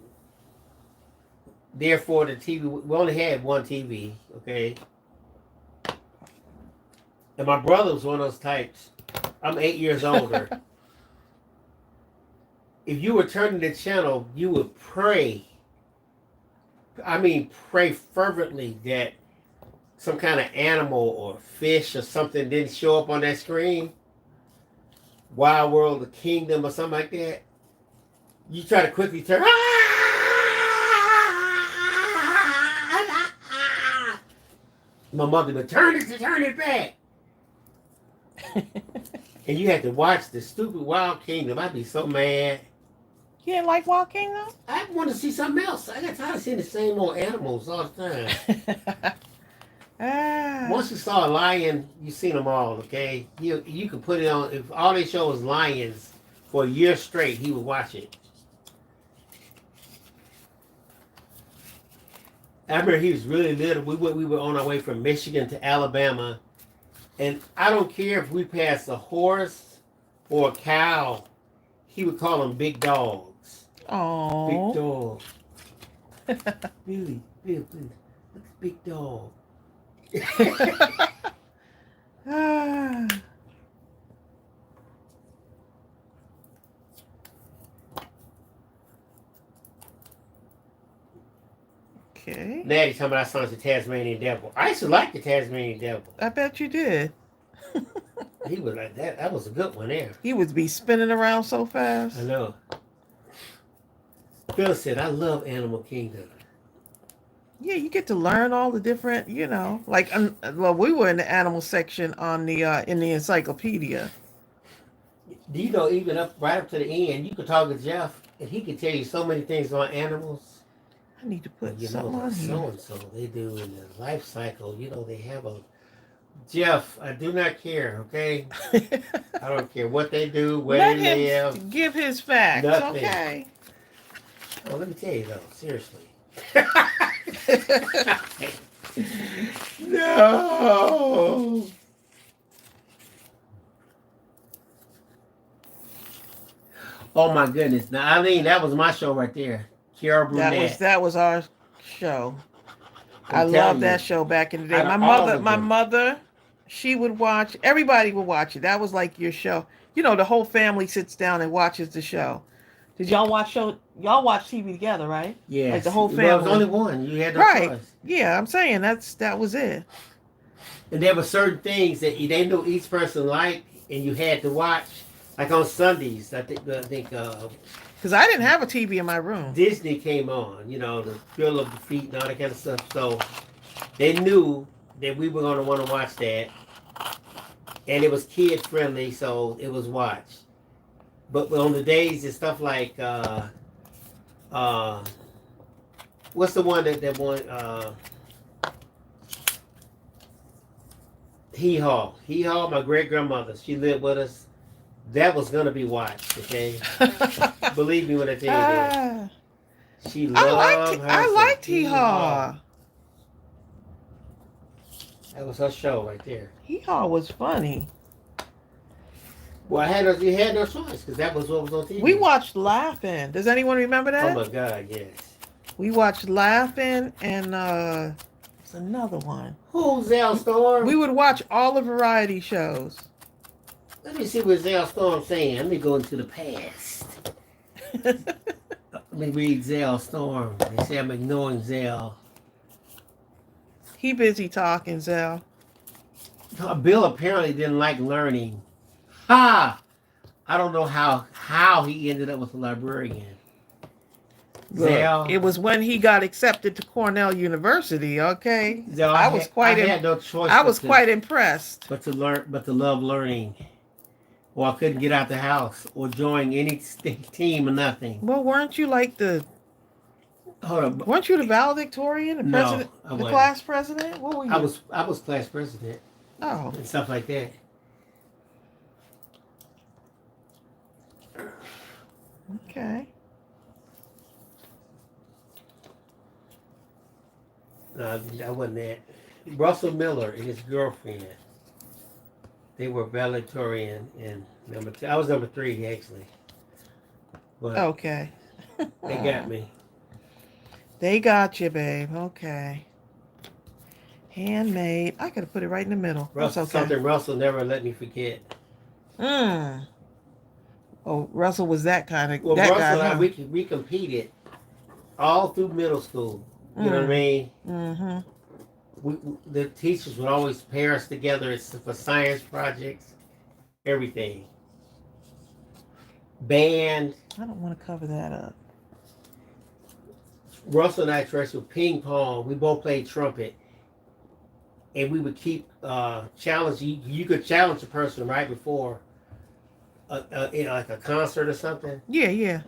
therefore the TV, we only had one TV, okay? And my brother was one of those types. I'm 8 years older. If you were turning the channel, you would pray. I mean, pray fervently that some kind of animal or fish or something didn't show up on that screen. Wild World of Kingdom or something like that. You try to quickly turn. My mother would turn it back. And you had to watch the stupid Wild Kingdom. I'd be so mad. You didn't like Wild Kingdom? I want to see something else. I got tired of seeing the same old animals all the time. Once you saw a lion, you seen them all, okay? You could put it on. If all they show was lions for a year straight, he would watch it. I remember he was really little. We were on our way from Michigan to Alabama. And I don't care if we passed a horse or a cow, he would call them big dogs. Oh. Big dog. Billy, look at big dog. Okay. Natty talking about I saw the Tasmanian Devil. I used to like the Tasmanian Devil. I bet you did. He was like that. That was a good one there. He would be spinning around so fast. I know. Phil said, I love Animal Kingdom. Yeah, you get to learn all the different, like, well, we were in the animal section on the in the encyclopedia. Do you know, even right up to the end, you could talk to Jeff, and he could tell you so many things on animals. I need to put you something know, on here. So-and-so, they do in the life cycle, they have a... Jeff, I do not care, okay? I don't care what they do, where Let they him live. give his facts, Nothing. okay? Oh, let me tell you, though, seriously. No. Oh my goodness! Now, Eileen, that was my show right there. Kiara Brunette. That was our show. I I'm loved telling that you. show back in the day. Out of My all mother, of my them. mother, she would watch. Everybody would watch it. That was like your show. The whole family sits down and watches the show. Did y'all watch show? Y'all watch TV together, right? Yes. Like the whole Well, it was family. only one. You had no Right. choice. Yeah, I'm saying that was it. And there were certain things that they knew each person liked, and you had to watch. Like on Sundays, I think Because I didn't have a TV in my room. Disney came on, the Bill of the Feet and all that kind of stuff. So they knew that we were going to want to watch that. And it was kid friendly, so it was watched. But on the days and stuff like, what's the one that won? Hee Haw. Hee Haw, my great grandmother. She lived with us. That was gonna be watched, okay? Believe me when I tell you that. She loved her I some liked Hee Hee Haw. Haw. That was her show right there. Hee Haw was funny. Well, you had no choice because that was what was on TV. We watched Laughing. Does anyone remember Oh that? my God, yes. We watched Laughing and there's another one. Who's Zell Storm? We would watch all the variety shows. Let me see what Zell Storm's saying. Let me go into the past. Let me read Zell Storm. They say I'm ignoring Zell. He busy talking, Zell. Bill apparently didn't like learning. Ha! I don't know how he ended up with a librarian. Zell. It was when he got accepted to Cornell University. Okay, Zell, I was quite impressed. But to love learning. Or I couldn't get out the house or join any team or nothing. Well, weren't you like the? Hold on. Weren't you the valedictorian, the president, I the wasn't. class president? What were you? I was class president. Oh, And stuff like that. okay. No, I wasn't that. Russell Miller and his girlfriend. They were valedictorian and number 2. I was number 3 actually. But Okay. they got me. They got you, babe. Okay. Handmade. I could have put it right in the middle. Russell, That's okay. something Russell never let me forget. Oh, Russell was that kind of Well, that Russell guy. and I, Huh? we competed all through middle school. You know what I mean? Mm-hmm. The teachers would always pair us together for science projects, everything. Band. I don't want to cover that up. Russell and I tried with ping pong. We both played trumpet. And we would keep challenge. You could challenge a person right before, like a concert or something. Yeah.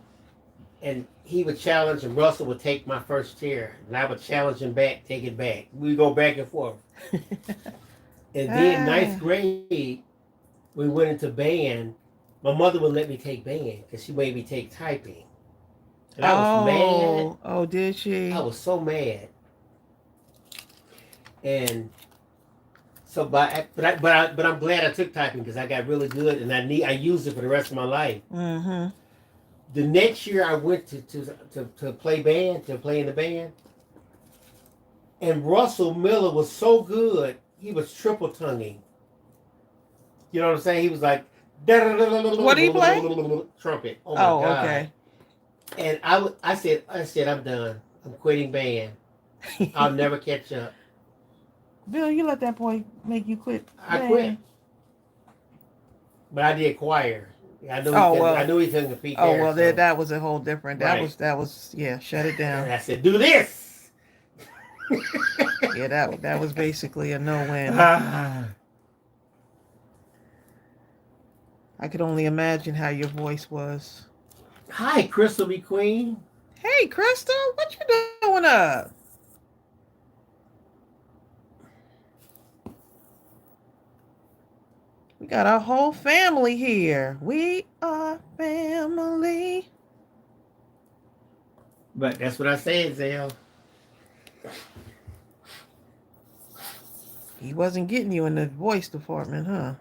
And he would challenge, and Russell would take my first chair, and I would challenge him back, take it back. We go back and forth. And then ninth grade, we went into band. My mother would let me take band because she made me take typing. And I was mad. Oh, did she? I was so mad. And so, but I'm glad I took typing because I got really good, and I used it for the rest of my life. Mm-hmm. The next year I went to play band, to play in the band. And Russell Miller was so good, he was triple tonguing. You know what I'm saying? He was like, what did he play? Trumpet. Oh my God. Okay. And I said, I'm done. I'm quitting band. I'll never catch up. Bill, you let that boy make you quit. I quit. But I did choir. I knew he couldn't compete there. Oh well, that was a whole different. That was shut it down. And I said, do this. Yeah, that was basically a no-win. I could only imagine how your voice was. Hi, Crystal McQueen. Hey, Crystal, what you doing up? We got our whole family here. We are family. But that's what I said, Zell. He wasn't getting you in the voice department, huh?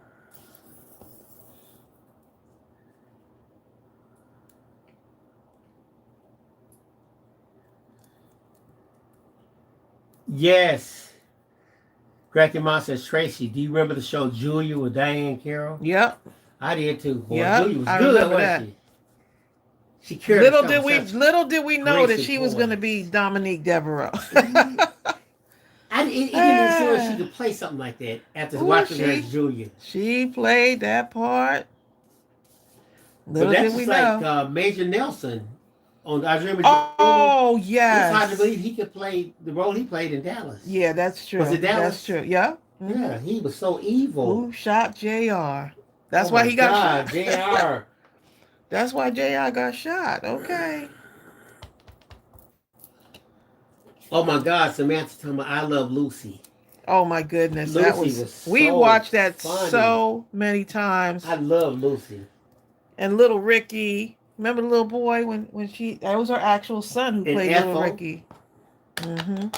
Yes. Cracky Mom says, Tracy, do you remember the show Julia with Diane Carroll? Yep. I did too. Boy, yep. Julia was I good, remember wasn't that. She carried Little did we know that gracious she was voice. going to be Dominique Devereaux. It didn't seem like she could play something like that after watching her as Julia. She played that part. Little did we know. Like Major Nelson on I Dream of Jehovah. Oh, yes. It's hard to believe he could play the role he played in Dallas. Yeah, that's true. Was it Dallas? That's true. Yeah. Mm-hmm. Yeah, he was so evil. Who shot JR? That's why he got shot. JR. That's why JR got shot. Okay. Oh my God, Samantha told me I love Lucy. Oh my goodness, that Lucy was was we so watched that funny. so many times. I love Lucy. And little Ricky, remember the little boy when that was her actual son who And played little Ethel. Ricky. Mm-hmm.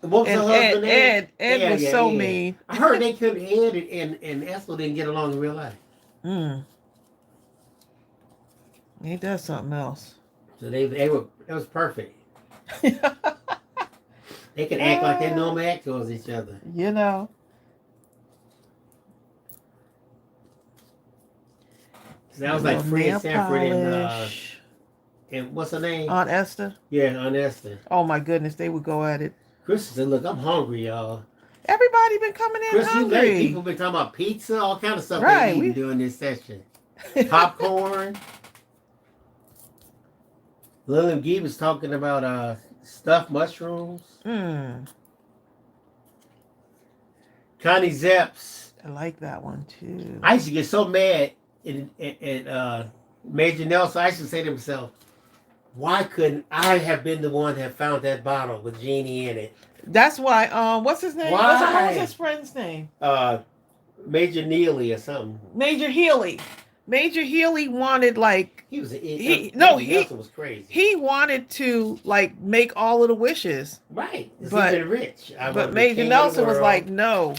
What was her And husband name? Ed was so mean. I heard they couldn't. Ed and Ethel didn't get along in real life. Mm. He does something else. So they were. It was perfect. They could act like they normally act towards each other. You know. So that was like Fred Sanford and what's her name? Aunt Esther. Yeah, Aunt Esther. Oh my goodness, they would go at it. Chris said, "Look, I'm hungry, y'all." Everybody been coming in Chris, hungry. you late. People been talking about pizza, all kind of stuff Right, they eating during this session. Popcorn. Lillian Gee was talking about stuffed mushrooms. Mm. Connie Zepps. I like that one too. I used to get so mad at Major Nelson. I used to say to myself, why couldn't I have been the one that found that bottle with Jeannie in it? That's why. What's his name? Why? What was his friend's name? Major Neely or something. Major Healy. Major Healy wanted like he was Nelson was crazy. He wanted to like make all of the wishes. Right. But he's been rich. But Major Nelson was like, no.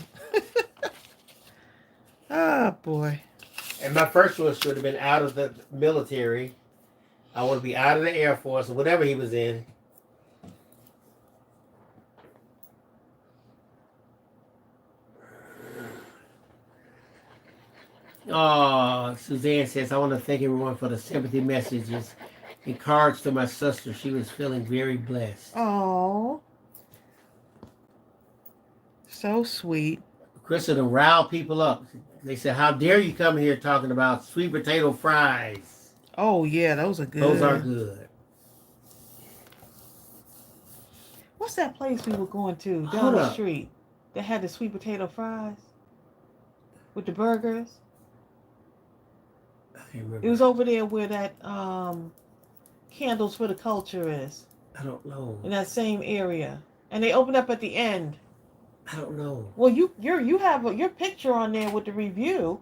Oh boy. And my first wish would have been out of the military. I want to be out of the Air Force or whatever he was in. Oh, Suzanne says, I want to thank everyone for the sympathy messages and cards to my sister. She was feeling very blessed. Oh. So sweet. Krista to rile people up. They said, how dare you come here talking about sweet potato fries? Oh, yeah, those are good. Those are good. What's that place we were going to down the street that had the sweet potato fries with the burgers? I can't remember. It was over there where that Candles for the Culture is. I don't know. In that same area. And they opened up at the end. I don't know. Well, you have your picture on there with the review.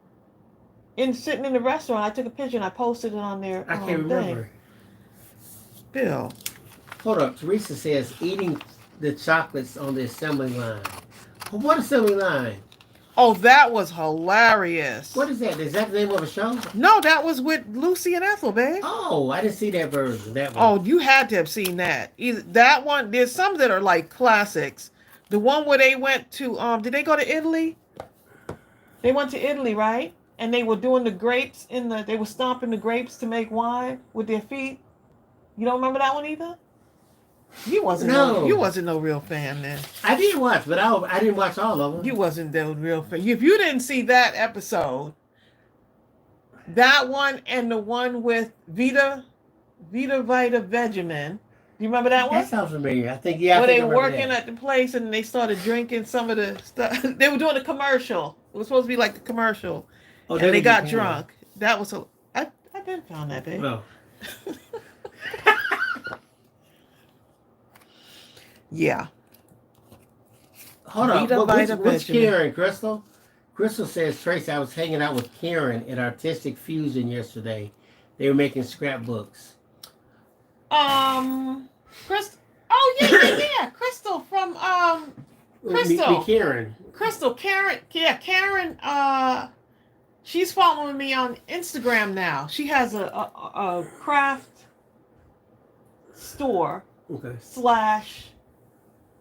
Sitting in the restaurant, I took a picture and I posted it on there. I can't remember. Bill. Hold up. Teresa says eating the chocolates on the assembly line. Well, what assembly line? Oh, that was hilarious. What is that? Is that the name of a show? No, that was with Lucy and Ethel, babe. Oh, I didn't see that version. That one. Oh, you had to have seen that. Either that one. There's some that are like classics. The one where they went to did they go to Italy? They went to Italy, right? And they were doing the grapes they were stomping the grapes to make wine with their feet. You don't remember that one either? You wasn't no real fan then. I did watch, but I didn't watch all of them. You wasn't no real fan. If you didn't see that episode, that one and the one with Vita Vegemin. Do you remember that one? That sounds familiar. I think yeah. Where they were working at the place and they started drinking some of the stuff. They were doing a commercial. It was supposed to be like the commercial. Oh, and they got drunk. That was I didn't found that, babe. No. Yeah. Hold on. What's Karen, Crystal? Crystal says, Tracy, I was hanging out with Karen at Artistic Fusion yesterday. They were making scrapbooks. Crystal. Oh yeah. Crystal from Crystal. Karen. Crystal. Karen. Yeah, Karen. She's following me on Instagram now. She has a craft store. Okay. /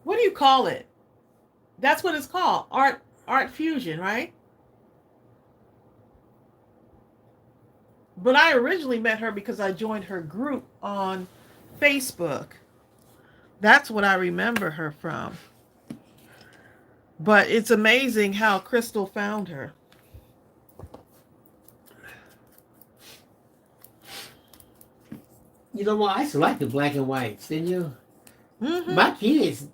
what do you call it? That's what it's called. Art Fusion, right? But I originally met her because I joined her group on Facebook. That's what I remember her from. But it's amazing how Crystal found her. You know what? I used to like the black and whites, didn't you? Mm-hmm. My kids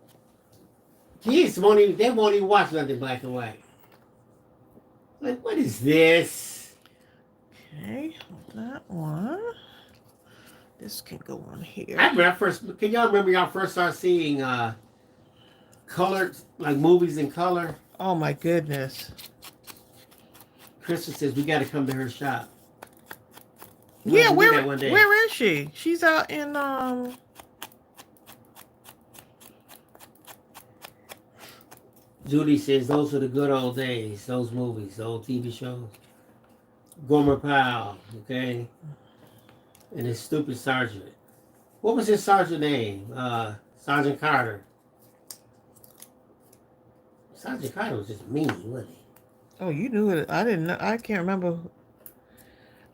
won't even watch nothing black and white. Like, what is this? Okay, that one. This can go on here. Can y'all remember y'all first started seeing colored, like movies in color. Oh my goodness. Krista says we got to come to her shop. We'll Yeah, have to do that one day. where is she? She's out in Judy says those are the good old days. Those movies, the old TV shows. Gomer Pyle, okay, and his stupid sergeant. What was his sergeant name? Sergeant Carter. Sergeant Carter was just mean, wasn't he? Oh, you knew it. I didn't know. I can't remember.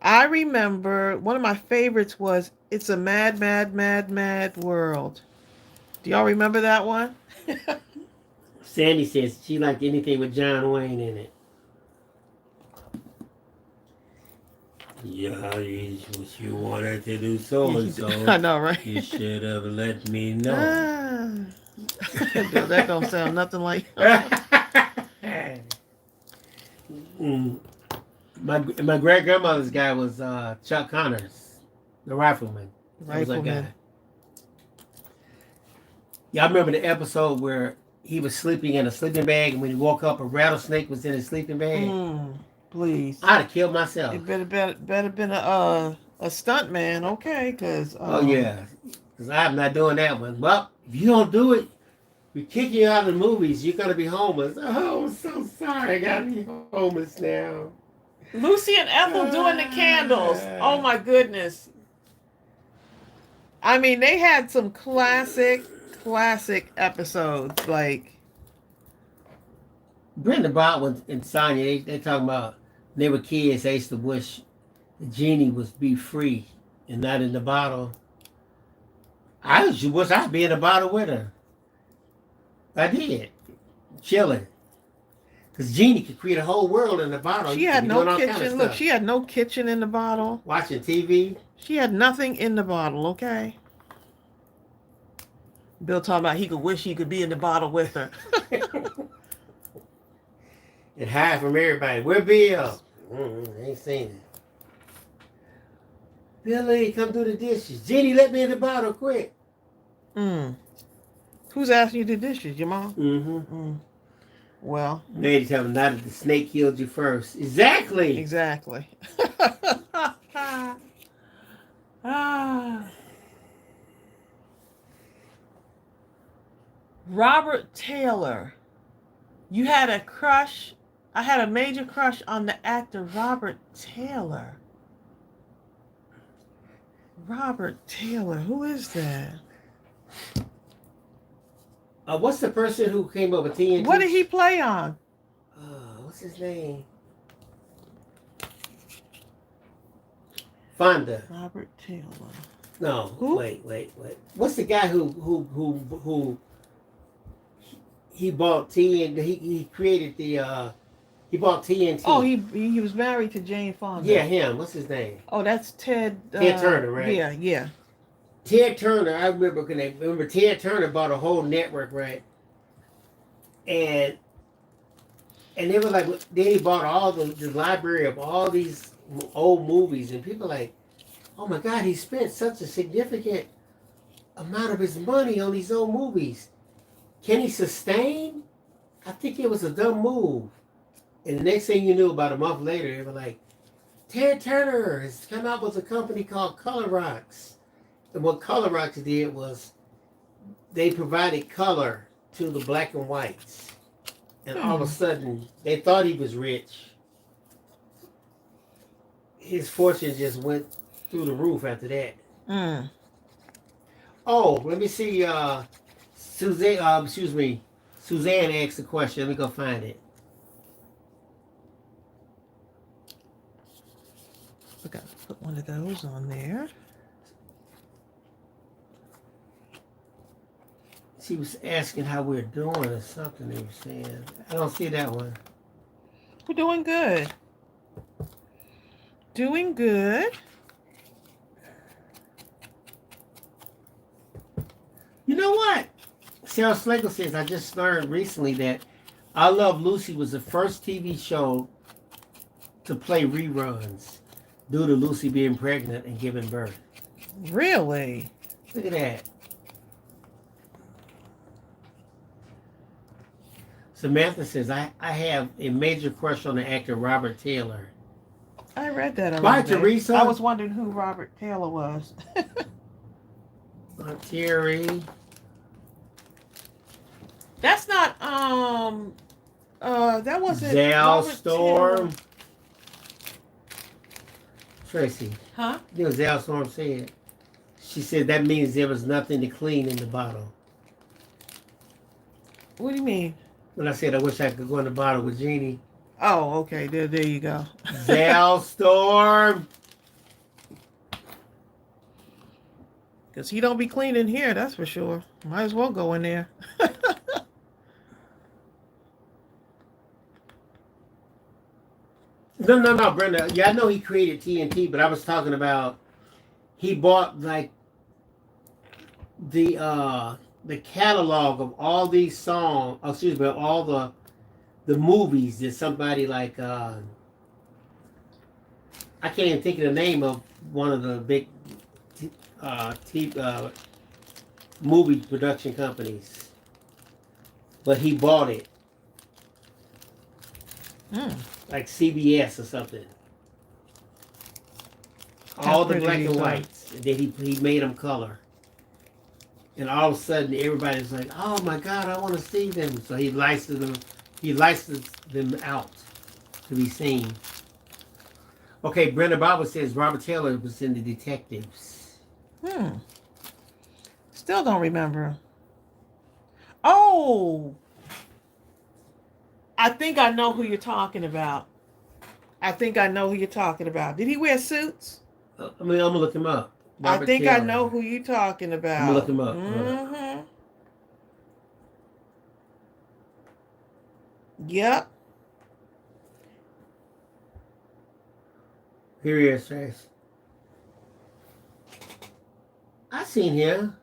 I remember one of my favorites was It's a Mad, Mad, Mad, Mad World. Do y'all remember that one? Sandy says she liked anything with John Wayne in it. Yeah, what you wanted to do so and so. I know, right? You should have let me know. That don't sound nothing like. My great grandmother's guy was Chuck Connors, the rifleman. That was that guy. Yeah, I remember the episode where he was sleeping in a sleeping bag, and when he woke up, a rattlesnake was in his sleeping bag. Please. I'd have killed myself. It better been a stunt man, okay? Cause oh yeah, because I'm not doing that one. Well, if you don't do it, we kick you out of the movies. You're gonna be homeless. Oh, I'm so sorry. I gotta be homeless now. Lucy and Ethel doing the candles. Oh my goodness. I mean, they had some classic episodes. Like Brenda Botwin and Sonya, they talking about when they were kids. They used to wish the genie was be free and not in the bottle. I used to wish I'd be in the bottle with her. I did, chilling. Because Genie could create a whole world in the bottle. She had no kitchen. Look, she had no kitchen in the bottle. Watching TV. She had nothing in the bottle, okay? Bill talking about he could wish he could be in the bottle with her. And hide from everybody. Where Bill? Ain't seen it. Billy, come do the dishes. Genie, let me in the bottle quick. Who's asking you to do dishes? Your mom? Mm-hmm. Well. Lady tell him not that the snake killed you first. Exactly. Exactly. Robert Taylor. You had a crush. I had a major crush on the actor Robert Taylor. Robert Taylor. Who is that? What's the person who came up with TNT? What did he play on? What's his name? Fonda. Robert Taylor. No. Who? Wait. What's the guy who he bought TNT? He created the he bought TNT. Oh, he was married to Jane Fonda. Yeah, him. What's his name? Oh, that's Ted. Ted Turner, right? Yeah. Ted Turner, I remember Ted Turner bought a whole network, right? And they were like, then he bought all the library of all these old movies, and people like, oh my God, he spent such a significant amount of his money on these old movies. Can he sustain? I think it was a dumb move. And the next thing you knew, about a month later, they were like, Ted Turner has come out with a company called Color Rocks. And what Color Rocks did was they provided color to the black and whites. And all of a sudden, they thought he was rich. His fortune just went through the roof after that. Oh, let me see. Suzanne asked a question. Let me go find it. I got to put one of those on there. She was asking how we're doing or something they were saying. I don't see that one. We're doing good. Doing good. You know what? Sarah Slagle says, I just learned recently that I Love Lucy was the first TV show to play reruns due to Lucy being pregnant and giving birth. Really? Look at that. Samantha says, I have a major crush on the actor Robert Taylor. I read that already. Bye, Babe. Teresa. I was wondering who Robert Taylor was. Terry. That's not that wasn't Zal Robert Storm. Taylor. Tracy. Huh? You know Zal Storm said. She said that means there was nothing to clean in the bottle. What do you mean? When I said I wish I could go in the bottle with Jeannie. Oh, okay. There you go. Zal Storm. Because he don't be cleaning here, that's for sure. Might as well go in there. No, Brenda. Yeah, I know he created TNT, but I was talking about he bought like the catalog of all these songs. Oh, excuse me, all the movies that somebody like I can't even think of the name of one of the big movie production companies, but he bought it. Like CBS or something. All the black and whites. And then he made them color. And all of a sudden everybody's like, oh my God, I want to see them. So he licensed them out to be seen. Okay, Brenda Barber says Robert Taylor was in the Detectives. Still don't remember. Oh, I think I know who you're talking about. Did he wear suits? I'm going to look him up. Robert I think Taylor. I know who you're talking about. I'm going to look him up. Mm-hmm. Yep. Here he is, Trace. I seen him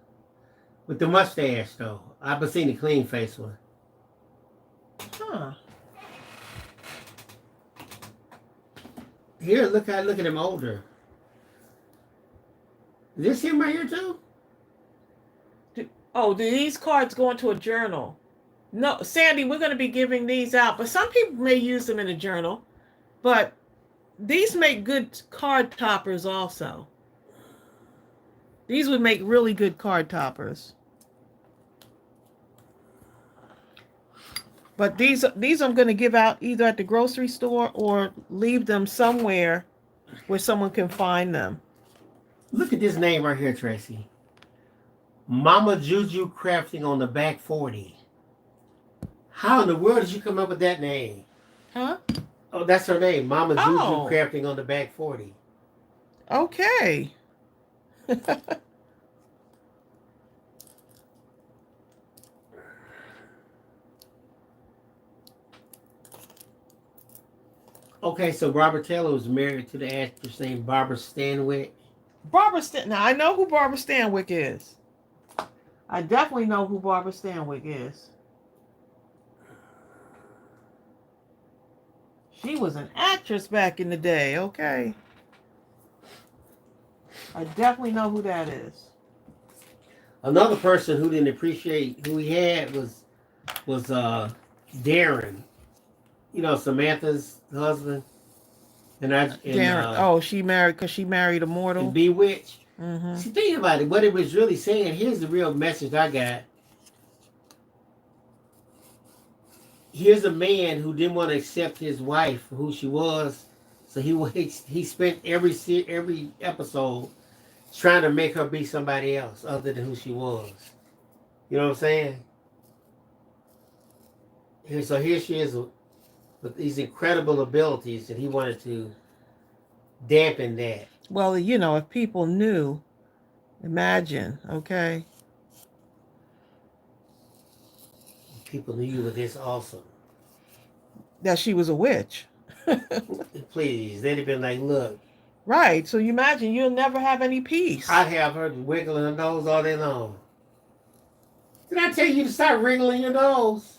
with the mustache, though. I've seen the clean face one. Huh. Here, look at him older. Is this him right here too? Do these cards go into a journal? No, Sandy, we're going to be giving these out, but some people may use them in a journal. But these make good card toppers also. These would make really good card toppers. But these I'm going to give out either at the grocery store or leave them somewhere where someone can find them. Look at this name right here, Tracy. Mama Juju Crafting on the back 40. How in the world did you come up with that name? Huh? Oh, that's her name. Mama Juju Crafting on the back 40. Okay. Okay, so Robert Taylor was married to the actress named Barbara Stanwyck. Now, I know who Barbara Stanwyck is. I definitely know who Barbara Stanwyck is. She was an actress back in the day, okay? I definitely know who that is. Another person who didn't appreciate who he had was Darren. You know, Samantha's husband. Darren. She married because she married a mortal. And Bewitched. Mm-hmm. See, think about it. What it was really saying. Here's the real message I got. Here's a man who didn't want to accept his wife for who she was, so he spent every episode trying to make her be somebody else other than who she was. You know what I'm saying? Here she is with these incredible abilities, and he wanted to dampen that. Well, if people knew, imagine, okay? People knew you were this awesome. That she was a witch. Please, they'd have been like, look. Right, so you imagine you'll never have any peace. I'd have her wiggling her nose all day long. Did I tell you to start wriggling your nose?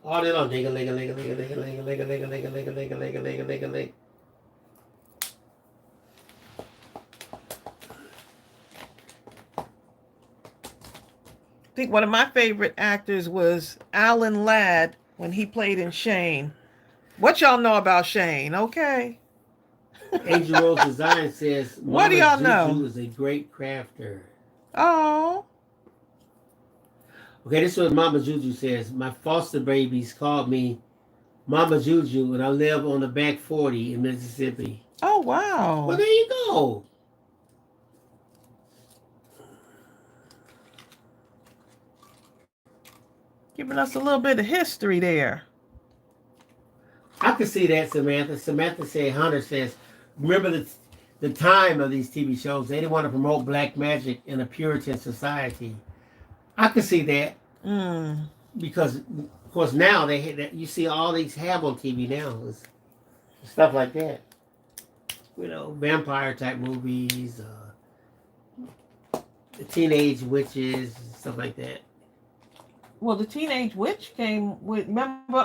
All day long. Ling-a-ling-a-ling-a-ling-a-ling-a-ling-a-ling-a-ling-a-ling-a-ling-a-ling-a-ling. I think one of my favorite actors was Alan Ladd when he played in Shane. What y'all know about Shane? Okay. Angel Rose Design says What do Mama y'all know? Juju is a great crafter. Oh. Okay, this is what Mama Juju says. My foster babies called me Mama Juju, and I live on the back 40 in Mississippi. Oh, Well, wow. there you go. Giving us a little bit of history there. I could see that, Samantha. Samantha said, Hunter says, remember the time of these TV shows. They didn't want to promote black magic in a Puritan society. I could see that Mm. because, of course, now you see all these have on TV now, stuff like that. You know, vampire type movies, the teenage witches, stuff like that. Well, the Teenage Witch came with, remember,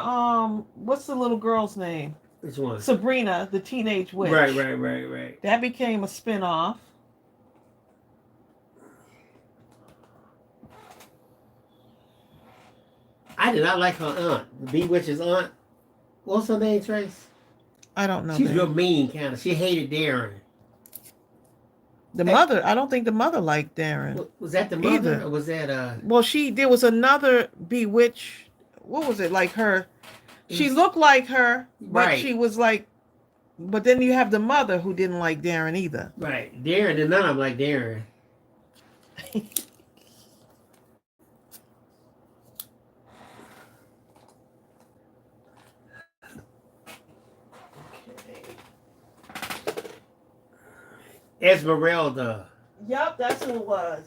what's the little girl's name? Which one? Sabrina, the Teenage Witch. Right. That became a spin-off. I did not like her aunt, the Bewitch's aunt. What's her name, Trace? I don't know. She's real mean, kind of. She hated Darren. The mother, I don't think the mother liked Darren. Was that the mother, either. or was that Well, there was another Bewitch. What was it like her? She looked like her, but right. she was like. But then you have the mother who didn't like Darren either. Right, Darren. None of them like Darren. Esmeralda. Yep, that's who it was.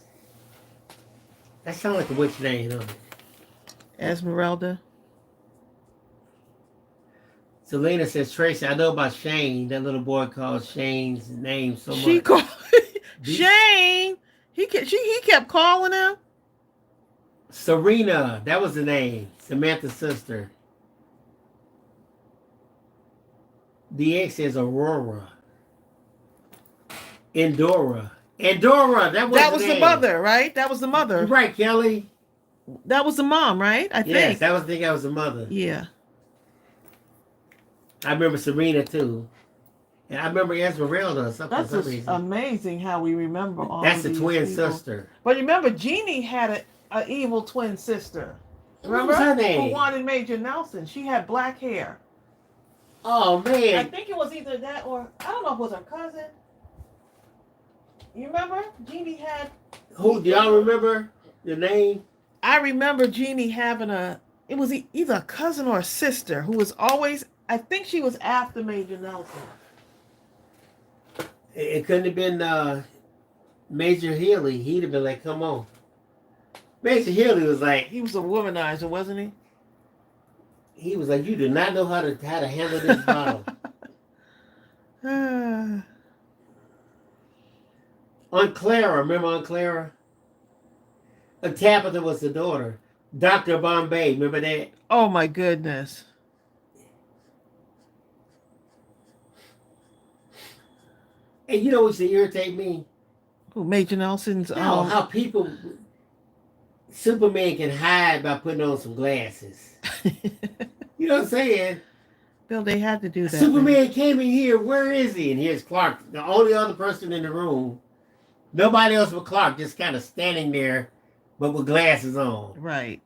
That sounds like a witch name, huh? Esmeralda. Selena says, Tracy, I know about Shane. That little boy called Shane's name so much. She called Shane. He kept calling him. Serena, that was the name. Samantha's sister. DX says Aurora. Endora, that was the mother, right? That was the mother. You're right, Kelly. That was the mom, right? I think. Yes, that was the mother. Yeah. I remember Serena too. And I remember Esmeralda or something. That's just amazing how we remember all That's of the these twin people. sister. But remember, Jeannie had an evil twin sister. Remember? What was her name? Who wanted Major Nelson. She had black hair. Oh, man. I think it was either that or, I don't know if it was her cousin. You remember? Jeannie had... Who, do y'all remember the name? I remember Jeannie having it was either a cousin or a sister who was always, I think she was after Major Nelson. It couldn't have been Major Healy. He'd have been like, come on. Major Healy was like... He was a womanizer, wasn't he? He was like, you do not know how to handle this bottle. Aunt Clara, remember Aunt Clara? Tabitha was the daughter. Dr. Bombay, remember that? Oh my goodness. And you know what used to irritate me? Who, Major Nelson's... How people... Superman can hide by putting on some glasses. You know what I'm saying? Bill, they had to do that. Superman came in here. Where is he? And here's Clark, the only other person in the room. Nobody else but Clark, just kind of standing there, but with glasses on. Right.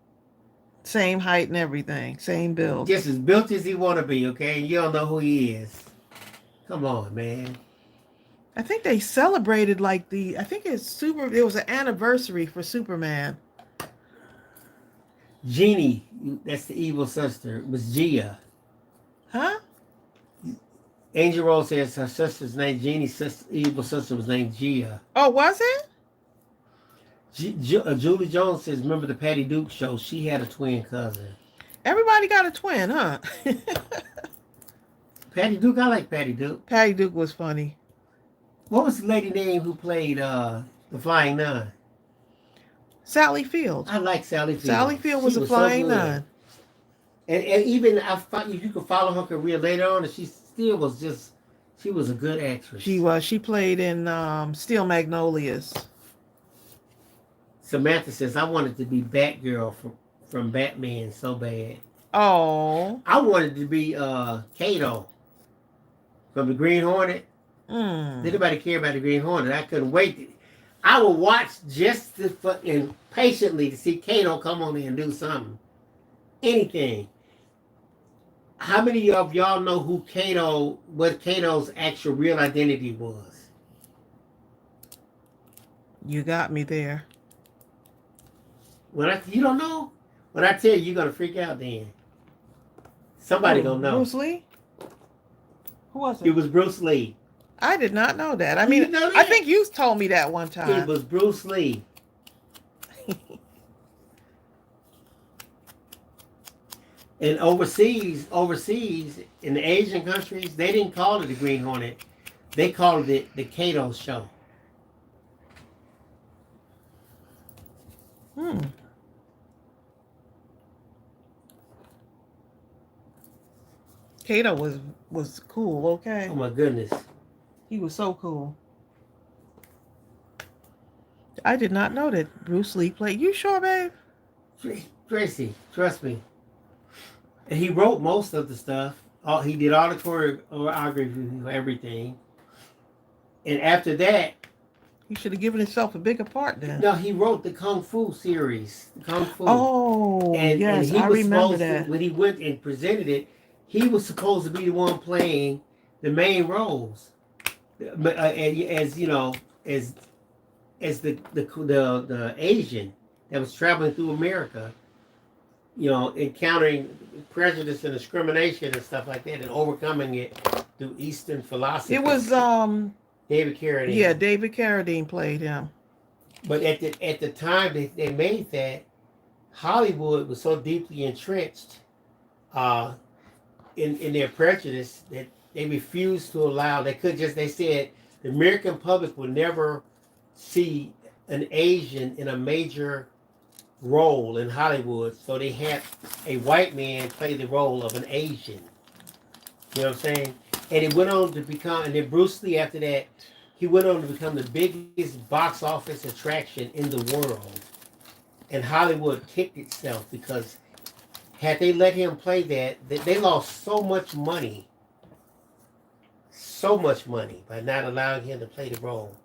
Same height and everything. Same build. Just as built as he want to be, okay? You don't know who he is. Come on, man. I think they celebrated like I think it was an anniversary for Superman. Jeannie, that's the evil sister, it was Gia. Huh? Angel Rose says her sister's name, Jeannie's evil sister was named Gia. Oh, was it? Julie Jones says, remember the Patty Duke show? She had a twin cousin. Everybody got a twin, huh? Patty Duke, I like Patty Duke. Patty Duke was funny. What was the lady name who played the Flying Nun? Sally Field. I like Sally Field. Sally Field was a Flying Nun. And even I thought you could follow her career later on, and she still was she was a good actress. She was. She played in Steel Magnolias. Samantha says, I wanted to be Batgirl from Batman so bad. Oh. I wanted to be Kato from the Green Hornet. Did anybody care about the Green Hornet? I couldn't wait. I would watch just and patiently to see Kato come on in and do something. Anything. How many of y'all know what Kato's actual real identity was? You got me there. You don't know? When I tell you, you're gonna freak out then. Somebody gonna know. Bruce Lee? Who was it? It was Bruce Lee. I did not know that. I You mean, didn't know that? I think you told me that one time. It was Bruce Lee. And overseas, in the Asian countries, they didn't call it the Green Hornet. They called it the Kato Show. Kato was cool, okay? Oh my goodness. He was so cool. I did not know that Bruce Lee played. You sure, babe? Tracy, trust me. And he wrote most of the stuff. He did all the choreography, everything. And after that, he should have given himself a bigger part then. No, he wrote the Kung Fu series. Kung Fu. Oh, yes, I remember that. When he went and presented it, he was supposed to be the one playing the main roles. As you know, as the Asian that was traveling through America, you know, encountering prejudice and discrimination and stuff like that, and overcoming it through Eastern philosophy. It was David Carradine. Yeah, David Carradine played him. But at the time they made that, Hollywood was so deeply entrenched in their prejudice that they refused to allow. They said the American public would never see an Asian in a major role in Hollywood, so they had a white man play the role of an Asian. You know what I'm saying? And it went on to become, and then Bruce Lee after that, he went on to become the biggest box office attraction in the world. And Hollywood kicked itself because had they let him play that, they lost so much money by not allowing him to play the role.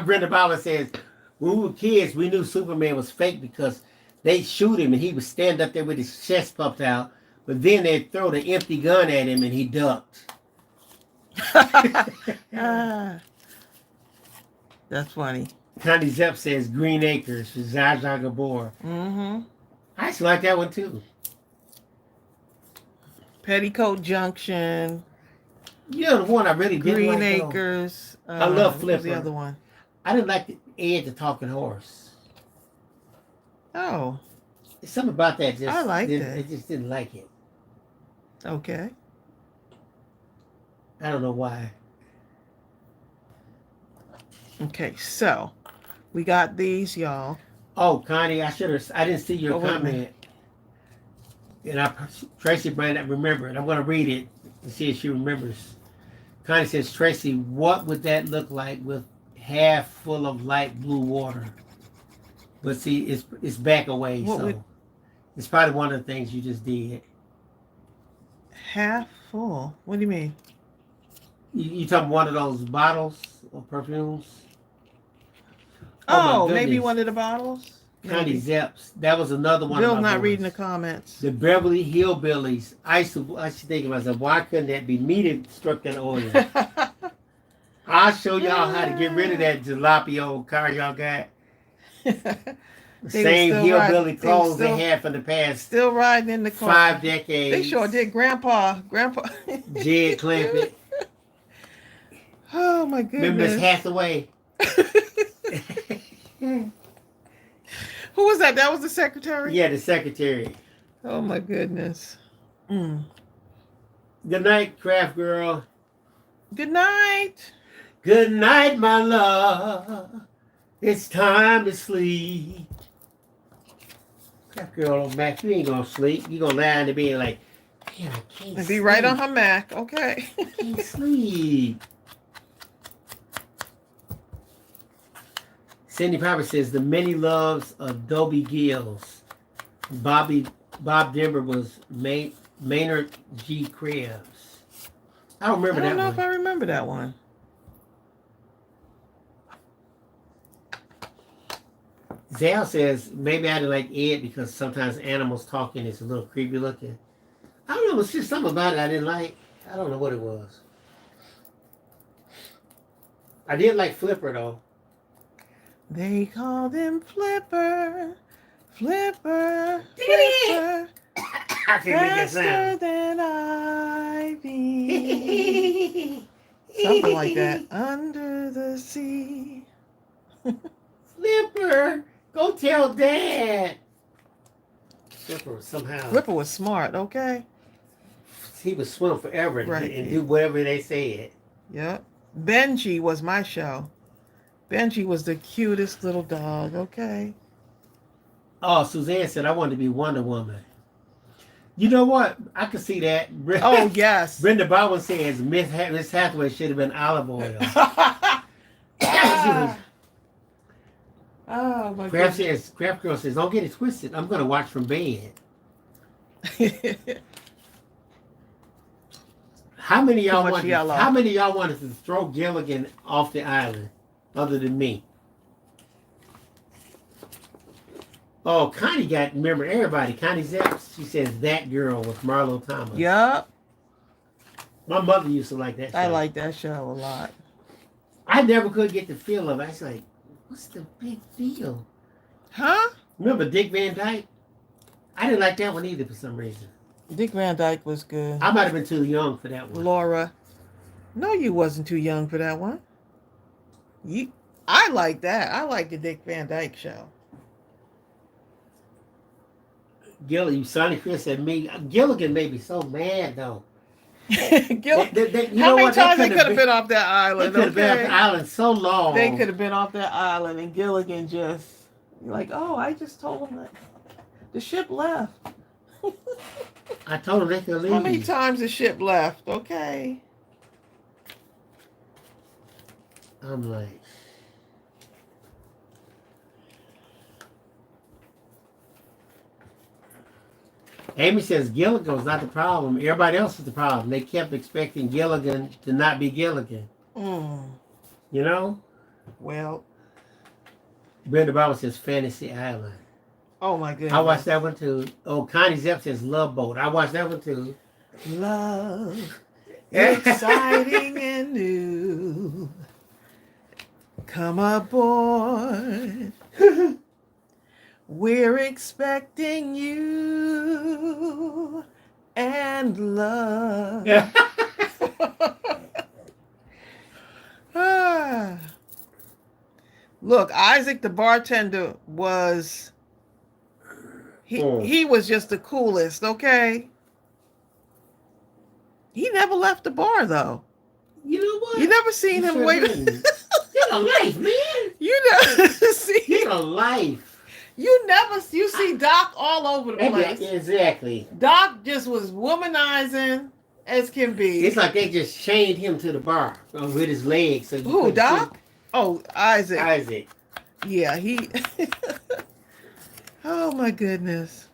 Brenda Bauer says, when we were kids, we knew Superman was fake because they'd shoot him and he would stand up there with his chest puffed out, but then they'd throw the empty gun at him and he ducked. That's funny. Connie Zepp says Green Acres for Zsa Zsa Gabor. I actually like that one too. Petticoat Junction. You know the one I really didn't like. Green Acres. I love Flipper. What was the other one? I didn't like Ed the Talking Horse. Oh. There's something about that. I liked it. I just didn't like it. Okay. I don't know why. Okay, so we got these, y'all. Oh, Connie, I didn't see your comment. And Tracy might not remember it. I'm going to read it and see if she remembers. Connie says, Tracy, what would that look like with half full of light blue water? But see, it's back away, it's probably one of the things you just did. Half full? What do you mean? You talking one of those bottles of perfumes? Oh, maybe one of the bottles? Connie Zeps. That was another one. Bill's not reading the comments. The Beverly Hillbillies. I used to think to myself, why couldn't that be me that struck that oil? I'll show y'all how to get rid of that jalopy car y'all got. Same hillbilly clothes they had for the past still riding in the car. 5 decades. They sure did. Grandpa. Jed Clampett. Oh my goodness. Remember Miss Hathaway? Who was that? That was the secretary? Yeah, the secretary. Oh my goodness. Good night, Craft Girl. Good night. Good night, my love. It's time to sleep. That girl on Mac, you ain't gonna sleep. You gonna lie in the bed like, man, I can't And sleep. be right on her Mac, okay? I can't sleep. Cindy Piper says the many loves of Dobie Gills. Bob Denver was Maynard G. Krebs. I don't remember I don't that know one. if I remember that one. Zale says maybe I didn't like Ed because sometimes animals talking is a little creepy looking. I don't know, it's just something about it I didn't like. I don't know what it was. I did like Flipper though. They called him Flipper, Flipper, Flipper, I can make that faster sound. than Ivy. Something like that. Under the sea. Flipper, go tell Dad. Flipper somehow Flipper was smart, okay? he would swim forever and, Right. and do whatever they said. Yep. Benji was my show. Benji was the cutest little dog, okay? Oh, Suzanne said I wanted to be Wonder Woman. You know what? I could see that. Oh, yes. Brenda Bowen says Miss Hathaway should have been olive oil. Oh, my Craft goodness. says, Craft Girl says, don't get it twisted. I'm gonna watch from bed. How many of y'all Too much wanted? yellow. How many of y'all wanted to throw Gilligan off the island, other than me? Oh, Connie got. Remember everybody. Connie Zapps. She says that girl with Marlo Thomas. Yup. My mother used to like that show. I like that show a lot. I never could get the feel of it. I was like, what's the big deal? Huh? Remember Dick Van Dyke? I didn't like that one either for some reason. Dick Van Dyke was good. I might have been too young for that one. Laura. No, you wasn't too young for that one. I like that. I like the Dick Van Dyke show. Sonny Chris said me. Gilligan made me so mad though. How many times they could have been off that They island? could have been off Okay? the island so long. They could have been off that island, and Gilligan just like, oh, I just told them that the ship left. I told them they could leave. How many times the ship left? Okay. I'm like, Amy says Gilligan was not the problem. Everybody else was the problem. They kept expecting Gilligan to not be Gilligan. Mm. You know? Well, Brenda Bauer says Fantasy Island. oh my goodness. I watched that one too. Oh, Connie Zepp says Love Boat. I watched that one too. Love, exciting and new. Come aboard. We're expecting you and love. Ah. Look, Isaac the bartender was he was just the coolest, okay? He never left the bar though. You know what? You never seen him wait. Get a life, man. You never see Get a life. you see Doc all over the place. Exactly. Doc just was womanizing as can be. It's like they just chained him to the bar with his legs. So Who, Doc? Oh, Isaac. Isaac. Yeah, he. Oh my goodness.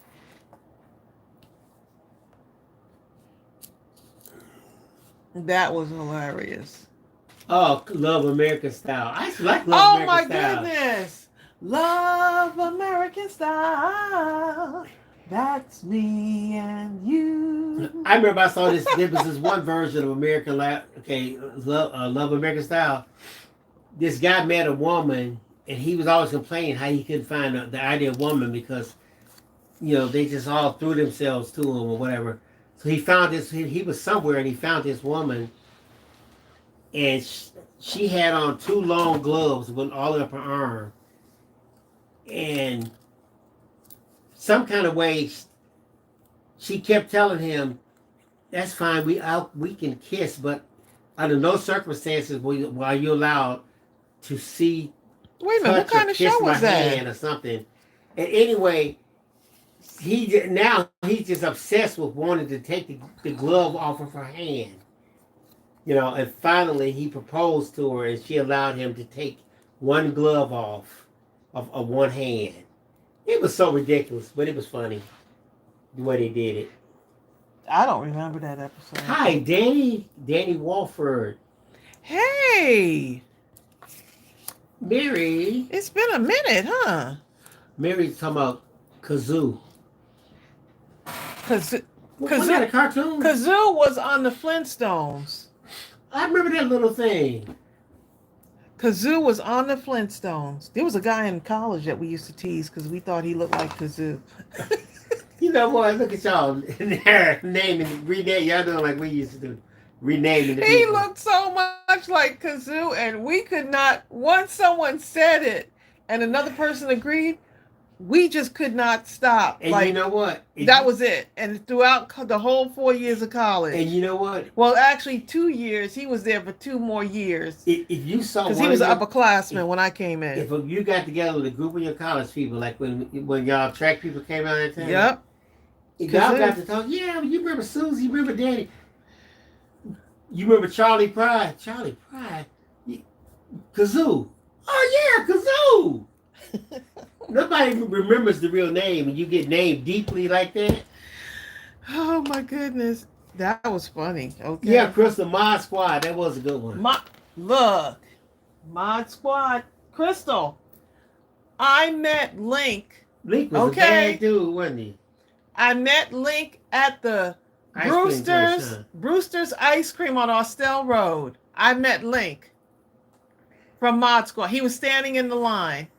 That was hilarious. Oh, Love American Style. I used to like Love American Style. Oh my goodness. Love American Style. That's me and you. I remember I saw this. There was this one version of Love American Style. This guy met a woman, and he was always complaining how he couldn't find the ideal woman because, they just all threw themselves to him or whatever. So he found this. He was somewhere, and he found this woman, and she had on 2 long gloves with all up her arm, and some kind of way she kept telling him, "That's fine. We can kiss, but under no circumstances are you allowed to see." Wait a minute, what kind of show was that? Or something. And anyway, now he's just obsessed with wanting to take the glove off of her hand. You know, and finally he proposed to her, and she allowed him to take one glove off of one hand. It was so ridiculous, but it was funny the way they did it. I don't remember that episode. Hi, Danny Walford. Hey, Mary. it's been a minute, huh? Mary's talking about Kazoo. Cause Was that a cartoon? Kazoo was on the Flintstones. I remember that little thing. Kazoo was on the Flintstones. There was a guy in college that we used to tease because we thought he looked like Kazoo. You know what? Look at y'all naming, rename. Y'all doing like we used to do. Renaming the He people. looked so much like Kazoo, and we could not. Once someone said it, and another person agreed, we just could not stop. And like, you know what? That was it. And throughout the whole 4 years of college. And you know what? Well, actually, 2 years. He was there for 2 more years. If you saw, because he was an upperclassman when I came in. If you got together with a group of your college people, like when y'all track people came out that time. Yep. If y'all got to talk, yeah, you remember Susie, you remember Danny. You remember Charlie Pride? Charlie Pride? Kazoo. Oh, yeah, Kazoo. Nobody remembers the real name and you get named deeply like that. Oh, my goodness. That was funny. Okay. Yeah, Crystal, Mod Squad. That was a good one. Look. Mod Squad. Crystal. I met Link. Link was a bad dude, wasn't he? I met Link at the Brewster's Ice Cream on Austell Road. I met Link from Mod Squad. He was standing in the line.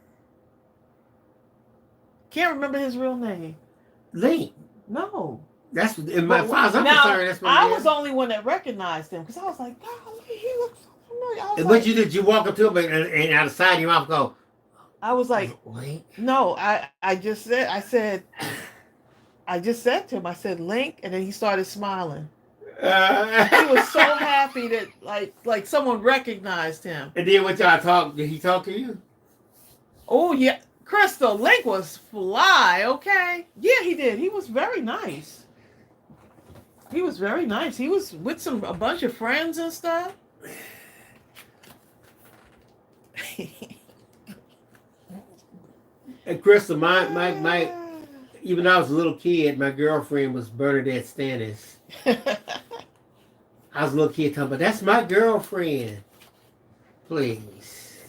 Can't remember his real name. Link. No. That's in my father's concerned. That's what I was the only one that recognized him because I was like, "Golly, he looks so familiar." And what you did? You walk up to him and out the side of your mouth go. I was like, Link? No, I just said to him, I said, Link, and then he started smiling. He was so happy that like someone recognized him. And then what y'all talk? Did he talk to you? Oh yeah, Crystal, Link was fly. Okay, yeah, he did. He was very nice. He was very nice. He was with a bunch of friends and stuff. And Crystal, my even though I was a little kid, my girlfriend was Bernadette Stannis. I was a little kid talking about, that's my girlfriend. Please.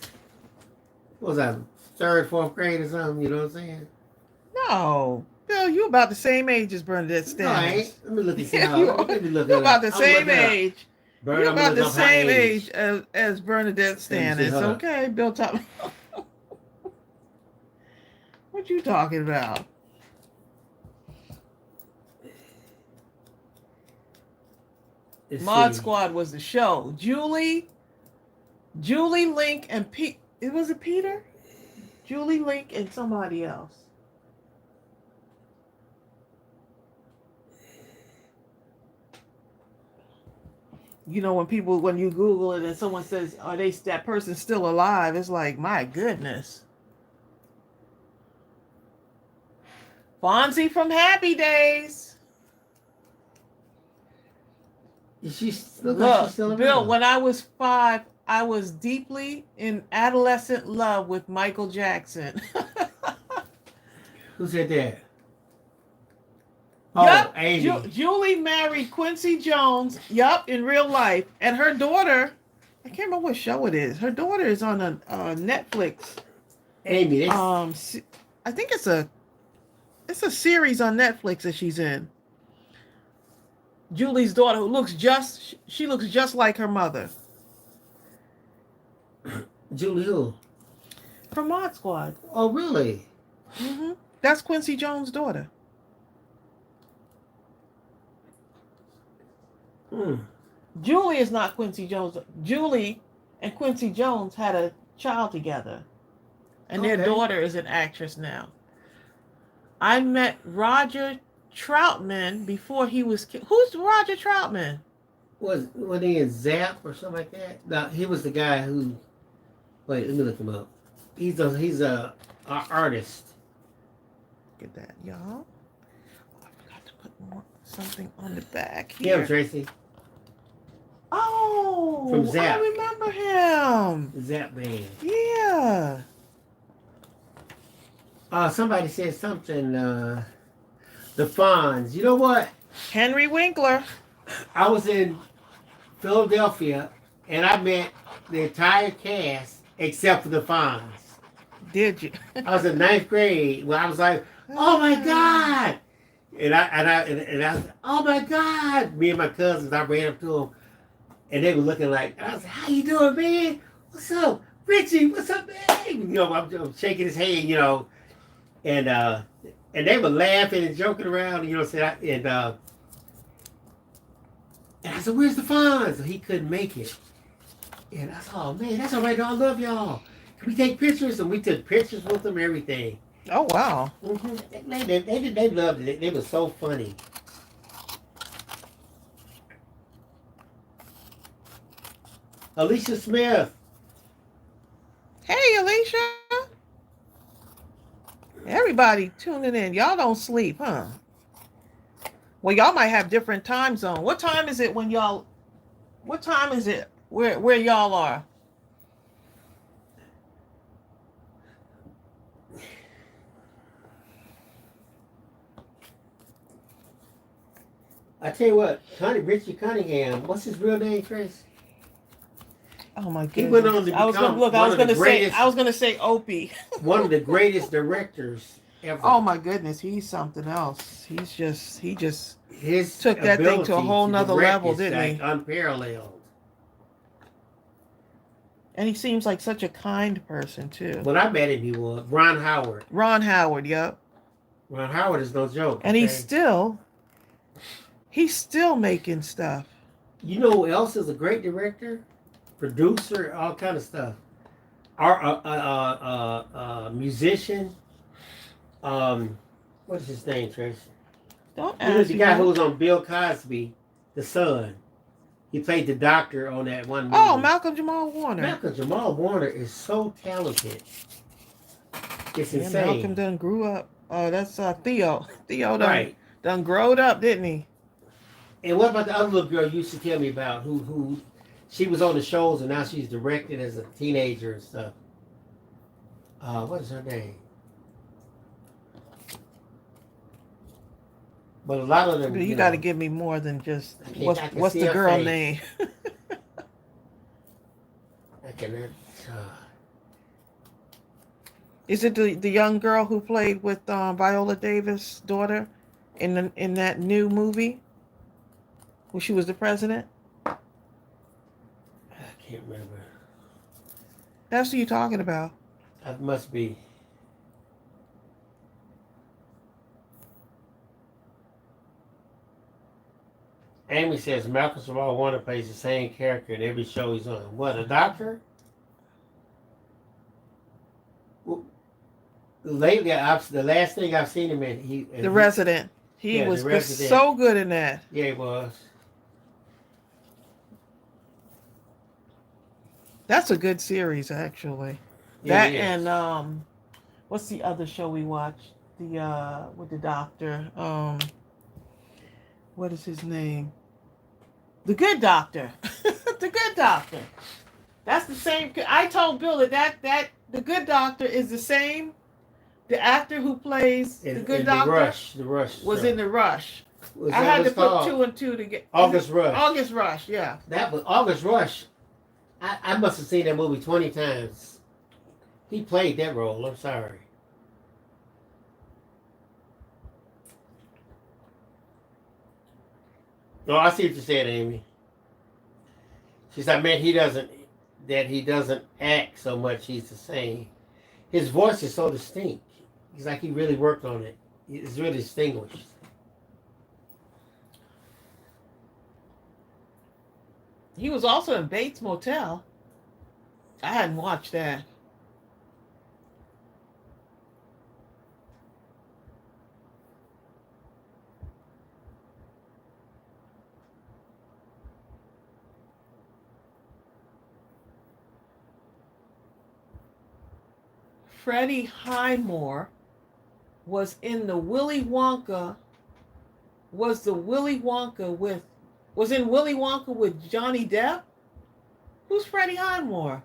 What was I, 3rd, 4th grade or something? You know what I'm saying? No. Bill, you about the same age as Bernadette Stannis. No, I ain't. Let me look and see Yeah, how. you're about the same age. You're about the same age as Bernadette Stannis. Okay, Bill Top. What you talking about? Mod Squad was the show. Julie, Link, and Pete. Was it Peter? Julie, Link, and somebody else. You know, when you Google it and someone says, "Are that person still alive?" It's like, my goodness. Fonzie from Happy Days. Look, Bill, when I was 5, I was deeply in adolescent love with Michael Jackson. Who said that? Yup, Amy. Julie married Quincy Jones, in real life. And her daughter, I can't remember what show it is. Her daughter is on a Netflix. Amy, I think it's a series on Netflix that she's in. Julie's daughter, who looks just like her mother. Julie who? From Mod Squad. Oh, really? Mm-hmm. That's Quincy Jones' daughter. Julie is not Quincy Jones. Julie and Quincy Jones had a child together. And their daughter is an actress now. I met Roger Troutman before he was... Who's Roger Troutman? Was he in Zap or something like that? No, he was the guy who... Wait, let me look him up. He's a artist. Look at that, y'all. something on the back Yeah, here. Tracy. Oh, From Zap. I remember him. Zap Band. Yeah. Somebody said something. The Fonz. You know what? Henry Winkler. I was in Philadelphia, and I met the entire cast except for the Fonz. Did you? I was in ninth grade when I was like, "Oh my God!" And I was, "Oh my God!" Me and my cousins, I ran up to them, and they were looking like, I was like, "How you doing, man? What's up, Richie? What's up, man?" You know, I'm shaking his hand, you know, and they were laughing and joking around, you know, and I said, "Where's the Fonz?" So he couldn't make it. And I said, "Oh man, that's all right. I love y'all. Can we take pictures?" And we took pictures with them, everything. Oh, wow. They loved it. They were so funny. Alicia Smith. Hey, Alicia. Everybody tuning in. Y'all don't sleep, huh? Well, y'all might have different time zone. What time is it when y'all? What time is it where y'all are? I tell you what, Richie Cunningham. What's his real name, Chris? Oh my goodness! He went on to I was become gonna one of the greatest. I was gonna say Opie. One of the greatest directors ever. Oh my goodness, he's something else. He just his took that thing to a whole nother level, didn't like he? Unparalleled. And he seems like such a kind person too. When I met him, he was Ron Howard. Ron Howard, yep. Ron Howard is no joke. And okay? he's still making stuff. You know who else is a great director, producer, all kind of stuff. Our musician. What's his name, Tracy? Don't He was ask the me. guy who was on Bill Cosby, the son. He played the doctor on that one movie. Oh, Malcolm Jamal Warner. Malcolm Jamal Warner is so talented. It's insane. Malcolm done grew up. Oh, that's Theo. Theo done growed up, didn't he? And what about the other little girl you used to tell me about who she was on the shows and now she's directed as a teenager and stuff? What is her name? But a lot of them. You got to give me more than just what's the girl name? I cannot. Is it the young girl who played with Viola Davis' daughter in that new movie when she was the president? I can't remember. That's who you're talking about. That must be. Amy says Malcolm Jamal Warner plays the same character in every show he's on. What, a doctor? Lately, the last thing I've seen him in, The Resident. He was so good in that. Yeah, he was. That's a good series, actually. Yeah, that and what's the other show we watched? The with the doctor. What is his name? The Good Doctor. The Good Doctor. That's the same. I told Bill that The Good Doctor is the same. The actor who plays the Good Doctor the Rush was in The Rush. Was I had to put 2 and 2 together. August Rush. August Rush, yeah. That was August Rush. I must have seen that movie 20 times. He played that role. I'm sorry. Oh, I see what you said, Amy. She said, man, he doesn't act so much. He's the same. His voice is so distinct. He's like he really worked on it. It's really distinguished. He was also in Bates Motel. I hadn't watched that. Freddie Highmore was in the Willy Wonka was in Willy Wonka with Johnny Depp? Who's Freddie Highmore?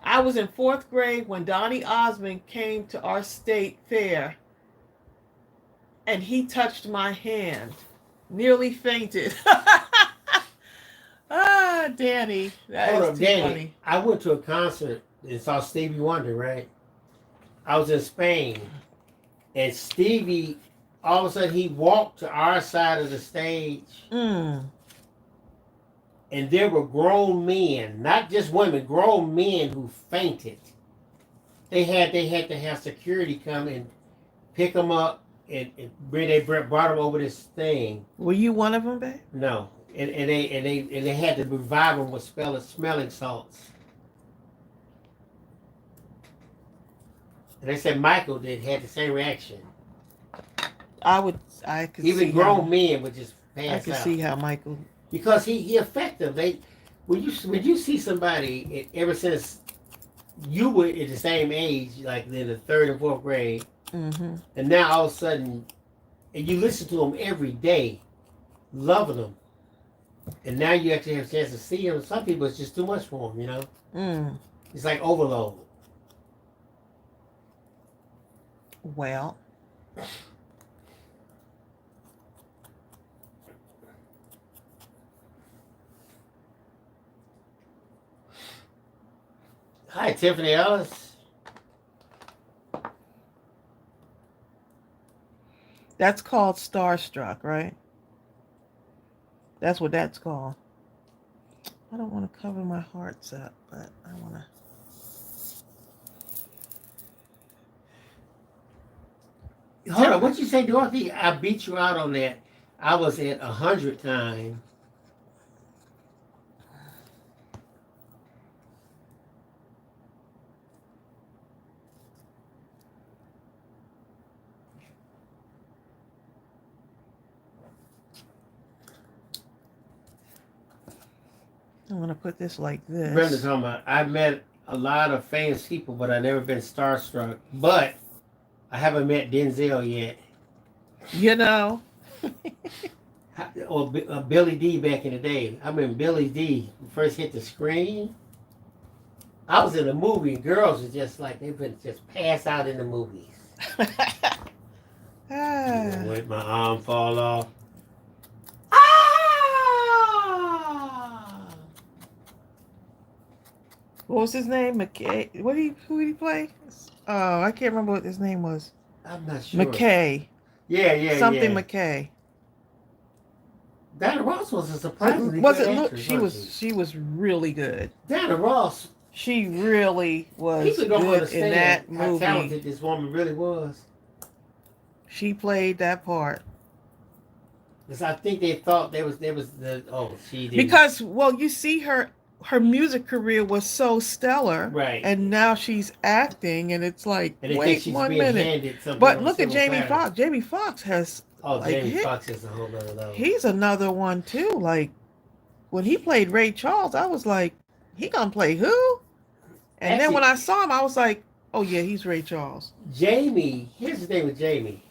I was in fourth grade when Donny Osmond came to our state fair and he touched my hand. Nearly fainted. Ah, Danny. That Hold is up, too Danny. funny. I went to a concert and saw Stevie Wonder, right? I was in Spain, and Stevie, all of a sudden, he walked to our side of the stage, Mm. and there were grown men, not just women, grown men who fainted. They had to have security come and pick them up and brought them over this thing. Were you one of them, babe? No, and they had to revive them with smelling salts. And they said Michael had the same reaction. I could Even see grown how, men would just I pass could out. see how Michael. Because he affected them. When you see somebody ever since you were at the same age, like in the third and fourth grade, Mm-hmm. and now all of a sudden, and you listen to them every day, loving them, and now you actually have a chance to see them. Some people, it's just too much for them, you know. Mm. It's like overload. Well, Hi, Tiffany Ellis. that's called starstruck, right? That's what that's called. I don't want to cover my hearts up, but I want to. Hold on, what you say, Dorothy? I beat you out on that. I was at 100 times. I'm going to put this like this. Brenda's talking about, I met a lot of famous people, but I've never been starstruck. But I haven't met Denzel yet. You know. Or Billy D back in the day. I mean, Billy D first hit the screen. I was in a movie, and girls were just like, they would just pass out in the movies. Wait, my arm fall off. Ah! What was his name? McKay. Who did he play? Oh, I can't remember what his name was. I'm not sure. McKay. Yeah. Something McKay. Diana Ross was a surprisingly Was good it? Look, actress, she was really good. Diana Ross. She really was People don't good in understand that how movie. talented this woman really was. She played that part. Because I think they thought there was she did. Because you see her music career was so stellar, Right. And now she's acting, and it's like, And they think wait she's 1 being minute. handed something But on a look at silver Jamie platter. Foxx. Jamie Foxx has. Oh, like, Jamie Foxx is a whole nother level. He's another one too. Like when he played Ray Charles, I was like, he gonna play who? And then when I saw him, I was like, oh yeah, he's Ray Charles. Jamie, here's the thing with Jamie.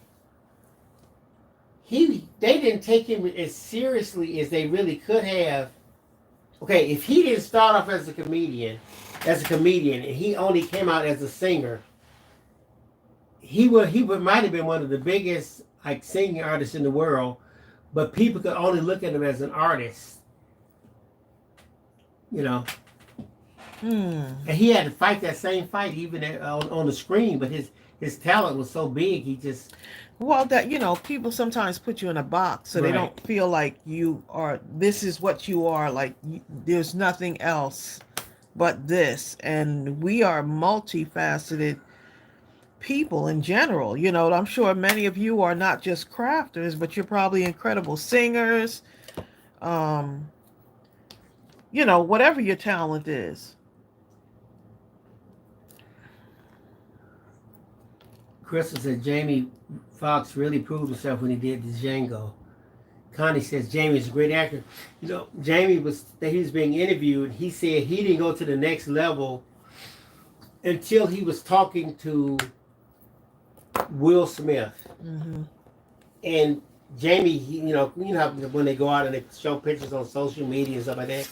They didn't take him as seriously as they really could have. Okay, if he didn't start off as a comedian, and he only came out as a singer, he might have been one of the biggest like singing artists in the world, but people could only look at him as an artist. You know. And he had to fight that same fight even on the screen, but his talent was so big, he just. Well, that people sometimes put you in a box, so they don't feel like you are. This is what you are. Like there's nothing else but this, and we are multifaceted people in general. I'm sure many of you are not just crafters, but you're probably incredible singers. Whatever your talent is. Crystal said Jamie Foxx really proved himself when he did the Django. Connie says Jamie's a great actor. Jamie he was being interviewed. He said he didn't go to the next level until he was talking to Will Smith. Mm-hmm. And Jamie, you know how when they go out and they show pictures on social media and stuff like that.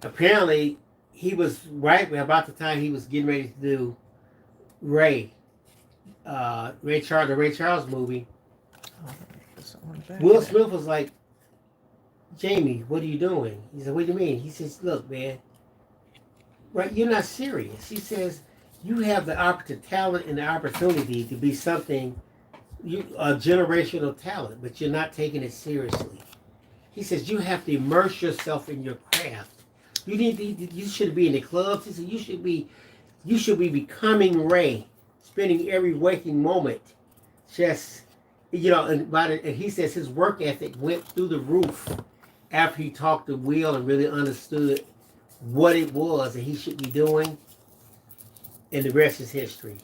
Apparently, he was right about the time he was getting ready to do Ray, the Ray Charles movie. Will Smith was like, Jamie, what are you doing? He said, what do you mean? He says, look, man, right, you're not serious. He says, you have the talent and the opportunity to be something, a generational talent, but you're not taking it seriously. He says, you have to immerse yourself in your craft. You should be in the clubs. He said, you should be becoming Ray, spending every waking moment just, and he says his work ethic went through the roof after he talked to Will and really understood what it was that he should be doing, and the rest is history.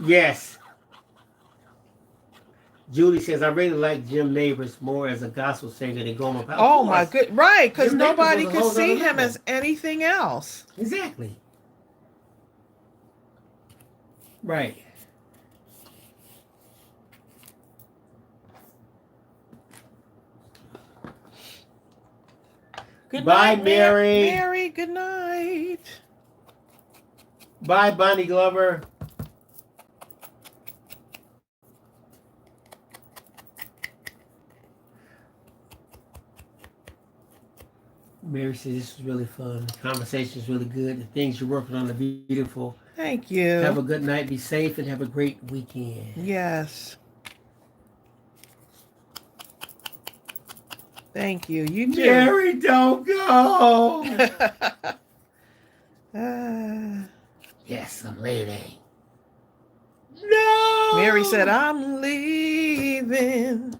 Yes. Julie says, I really like Jim Neighbors more as a gospel singer than Gomer Pyle. Oh my good, right? Because Jim Neighbors nobody was a could whole see nother him level. as anything else. Exactly. Right. Good Bye, night, Mary. Mary, good night. Bye, Bonnie Glover. Mary says this was really fun. The conversation is really good. The things you're working on are beautiful. Thank you. Have a good night. Be safe and have a great weekend. Yes. Thank you. You too. Mary, don't go. Yes, I'm leaving. No. Mary said, I'm leaving.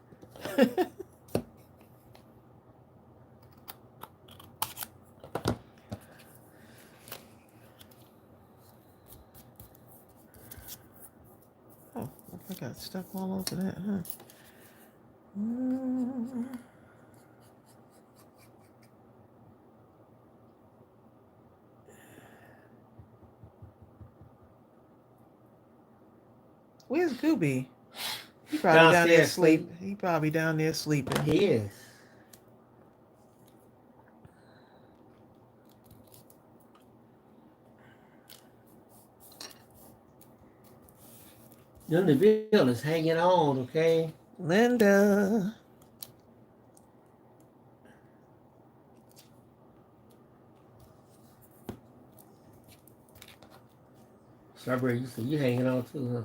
Oh, I got stuff all over that, huh? Where's Gooby? He probably down there sleeping. He probably down there sleeping. He is. Then the bill is hanging on, okay? Linda. Strawberry, you hanging on too, huh?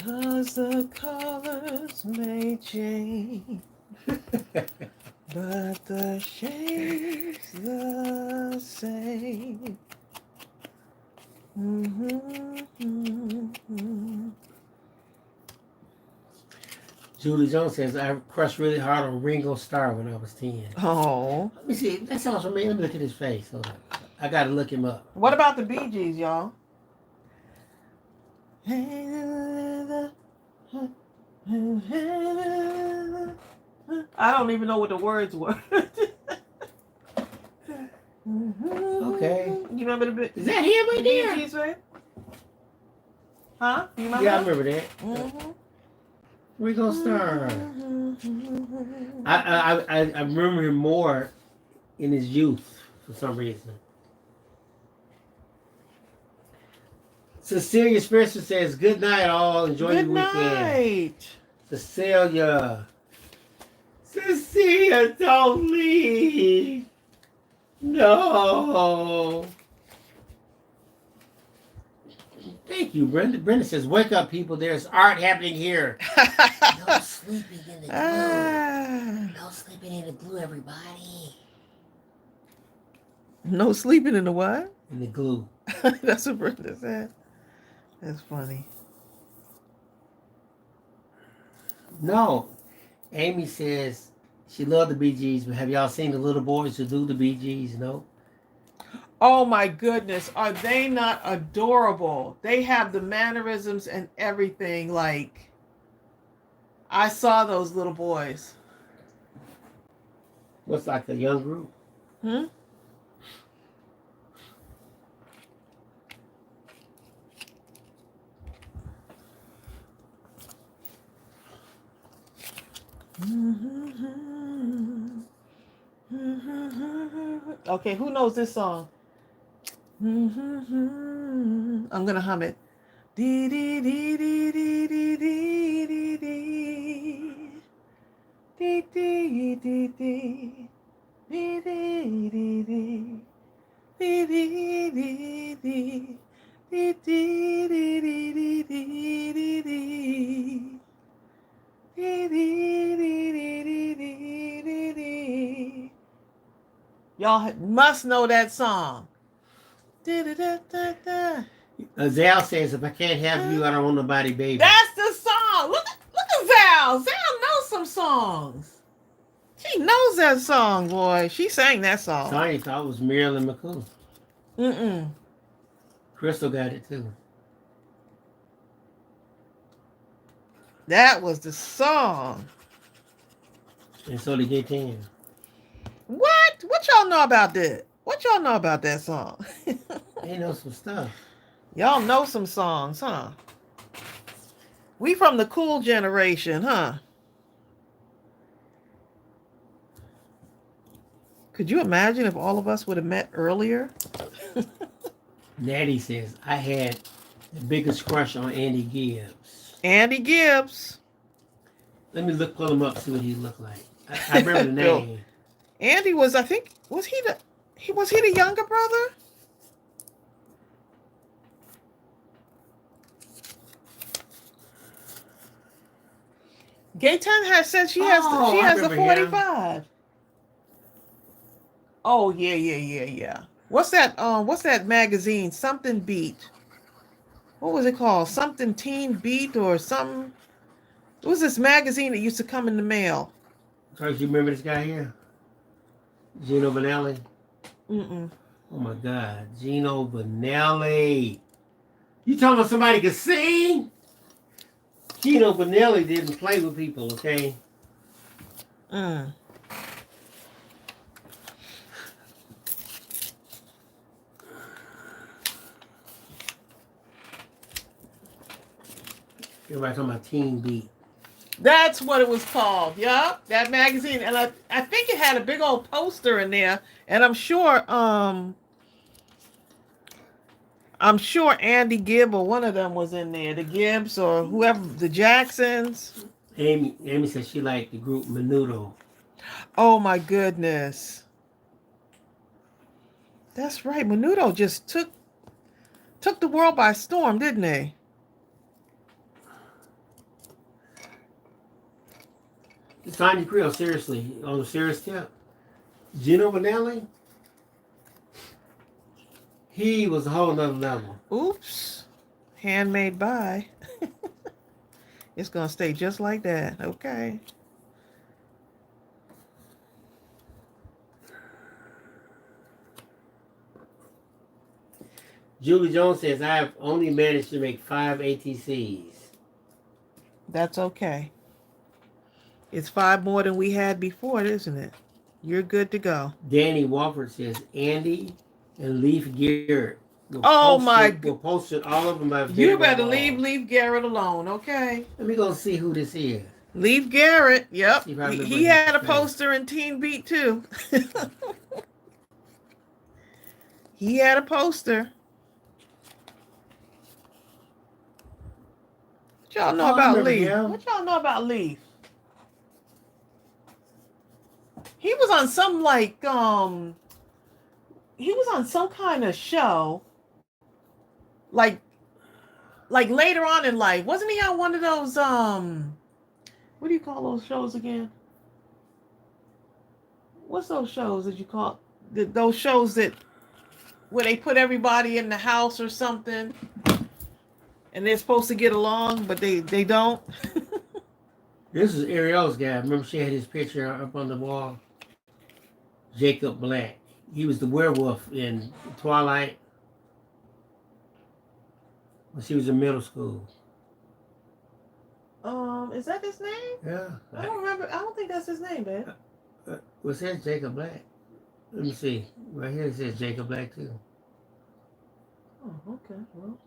'Cause the colors may change, but the shape's the same. Julie Jones says, I crushed really hard on Ringo Starr when I was 10. Oh. Let me see. That sounds familiar. Let me look at his face. Hold on. I got to look him up. What about the Bee Gees, y'all? I don't even know what the words were. Okay. You remember the Bee? Is that him right there? Bee Gees, right? Huh? You remember? Yeah, I remember that. Mm-hmm. Ringo Starr. I remember him more in his youth for some reason. Cecilia Spencer says, good night, all. Enjoy your weekend. Good night. Cecilia, don't leave. No. Thank you, Brenda. Brenda says, wake up, people. There's art happening here. No sleeping in the glue. No sleeping in the glue, everybody. No sleeping in the what? In the glue. That's what Brenda said. That's funny. No. Amy says she loved the Bee Gees, but have y'all seen the little boys who do the Bee Gees? No. Oh my goodness, are they not adorable? They have the mannerisms and everything. Like, I saw those little boys. What's like a young group? Okay, who knows this song? I'm gonna hum it. Dee dee dee dee dee dee dee dee dee dee dee dee dee. Dee dee dee dee. Dee dee dee dee. Dee dee dee dee dee dee dee dee. Dee dee dee dee dee dee dee dee. Y'all must know that song. Da, da, da, da, da. Zal says, if I can't have you, I don't want nobody, baby. That's the song. Look at Val. Val knows some songs. She knows that song, boy. She sang that song. Sonya thought it was Marilyn McCool. Mm-mm. Crystal got it too. That was the song. And so did J10. What? What y'all know about that? What y'all know about that song? They know some stuff. Y'all know some songs, huh? We from the cool generation, huh? Could you imagine if all of us would have met earlier? Natty says, I had the biggest crush on Andy Gibbs. Andy Gibbs. Let me pull him up, see what he looked like. I remember the name. Andy was, I think, was he the younger brother? Gayton has said she has the 45. Him. Oh yeah. What's that magazine? Something Beat. What was it called? Something Teen Beat or something? It was this magazine that used to come in the mail. Charles, you remember this guy here? Gino Vanelli? Mm-mm. Oh my God, Gino Vanelli. You talking about somebody could sing? Gino Vanelli didn't play with people, okay? Mm. Everybody talking about Teen Beat. That's what it was called. Yup, that magazine, and I think it had a big old poster in there, and I'm sure Andy Gibb or one of them was in there, the Gibbs or whoever, the Jacksons. Amy said she liked the group Menudo. Oh my goodness, that's right. Menudo just took the world by storm, didn't they? Sonya Creel, seriously, on a serious tip, Gino Vanelli, he was a whole nother level. Oops, handmade by. It's gonna stay just like that. Okay. Julie Jones says, I have only managed to make 5 ATCs. That's okay. It's 5 more than we had before, isn't it? You're good to go. Danny Walford says, Andy and Leif Garrett. We'll post it all of them. You better leave Leif Garrett alone, okay? Let me go see who this is. Leif Garrett, yep. He had a poster in Teen Beat too. He had a poster. What y'all know about Leif? What y'all know about Leif? He was on some he was on some kind of show. Like later on in life. Wasn't he on one of those what do you call those shows again? What's those shows that you call those shows that where they put everybody in the house or something and they're supposed to get along but they don't? This is Ariel's guy. Remember she had his picture up on the wall? Jacob Black. He was the werewolf in Twilight when she was in middle school. Is that his name? Yeah. I don't remember. I don't think that's his name, babe. Well, it says Jacob Black. Let me see. Right here it says Jacob Black too. Oh, okay. Well.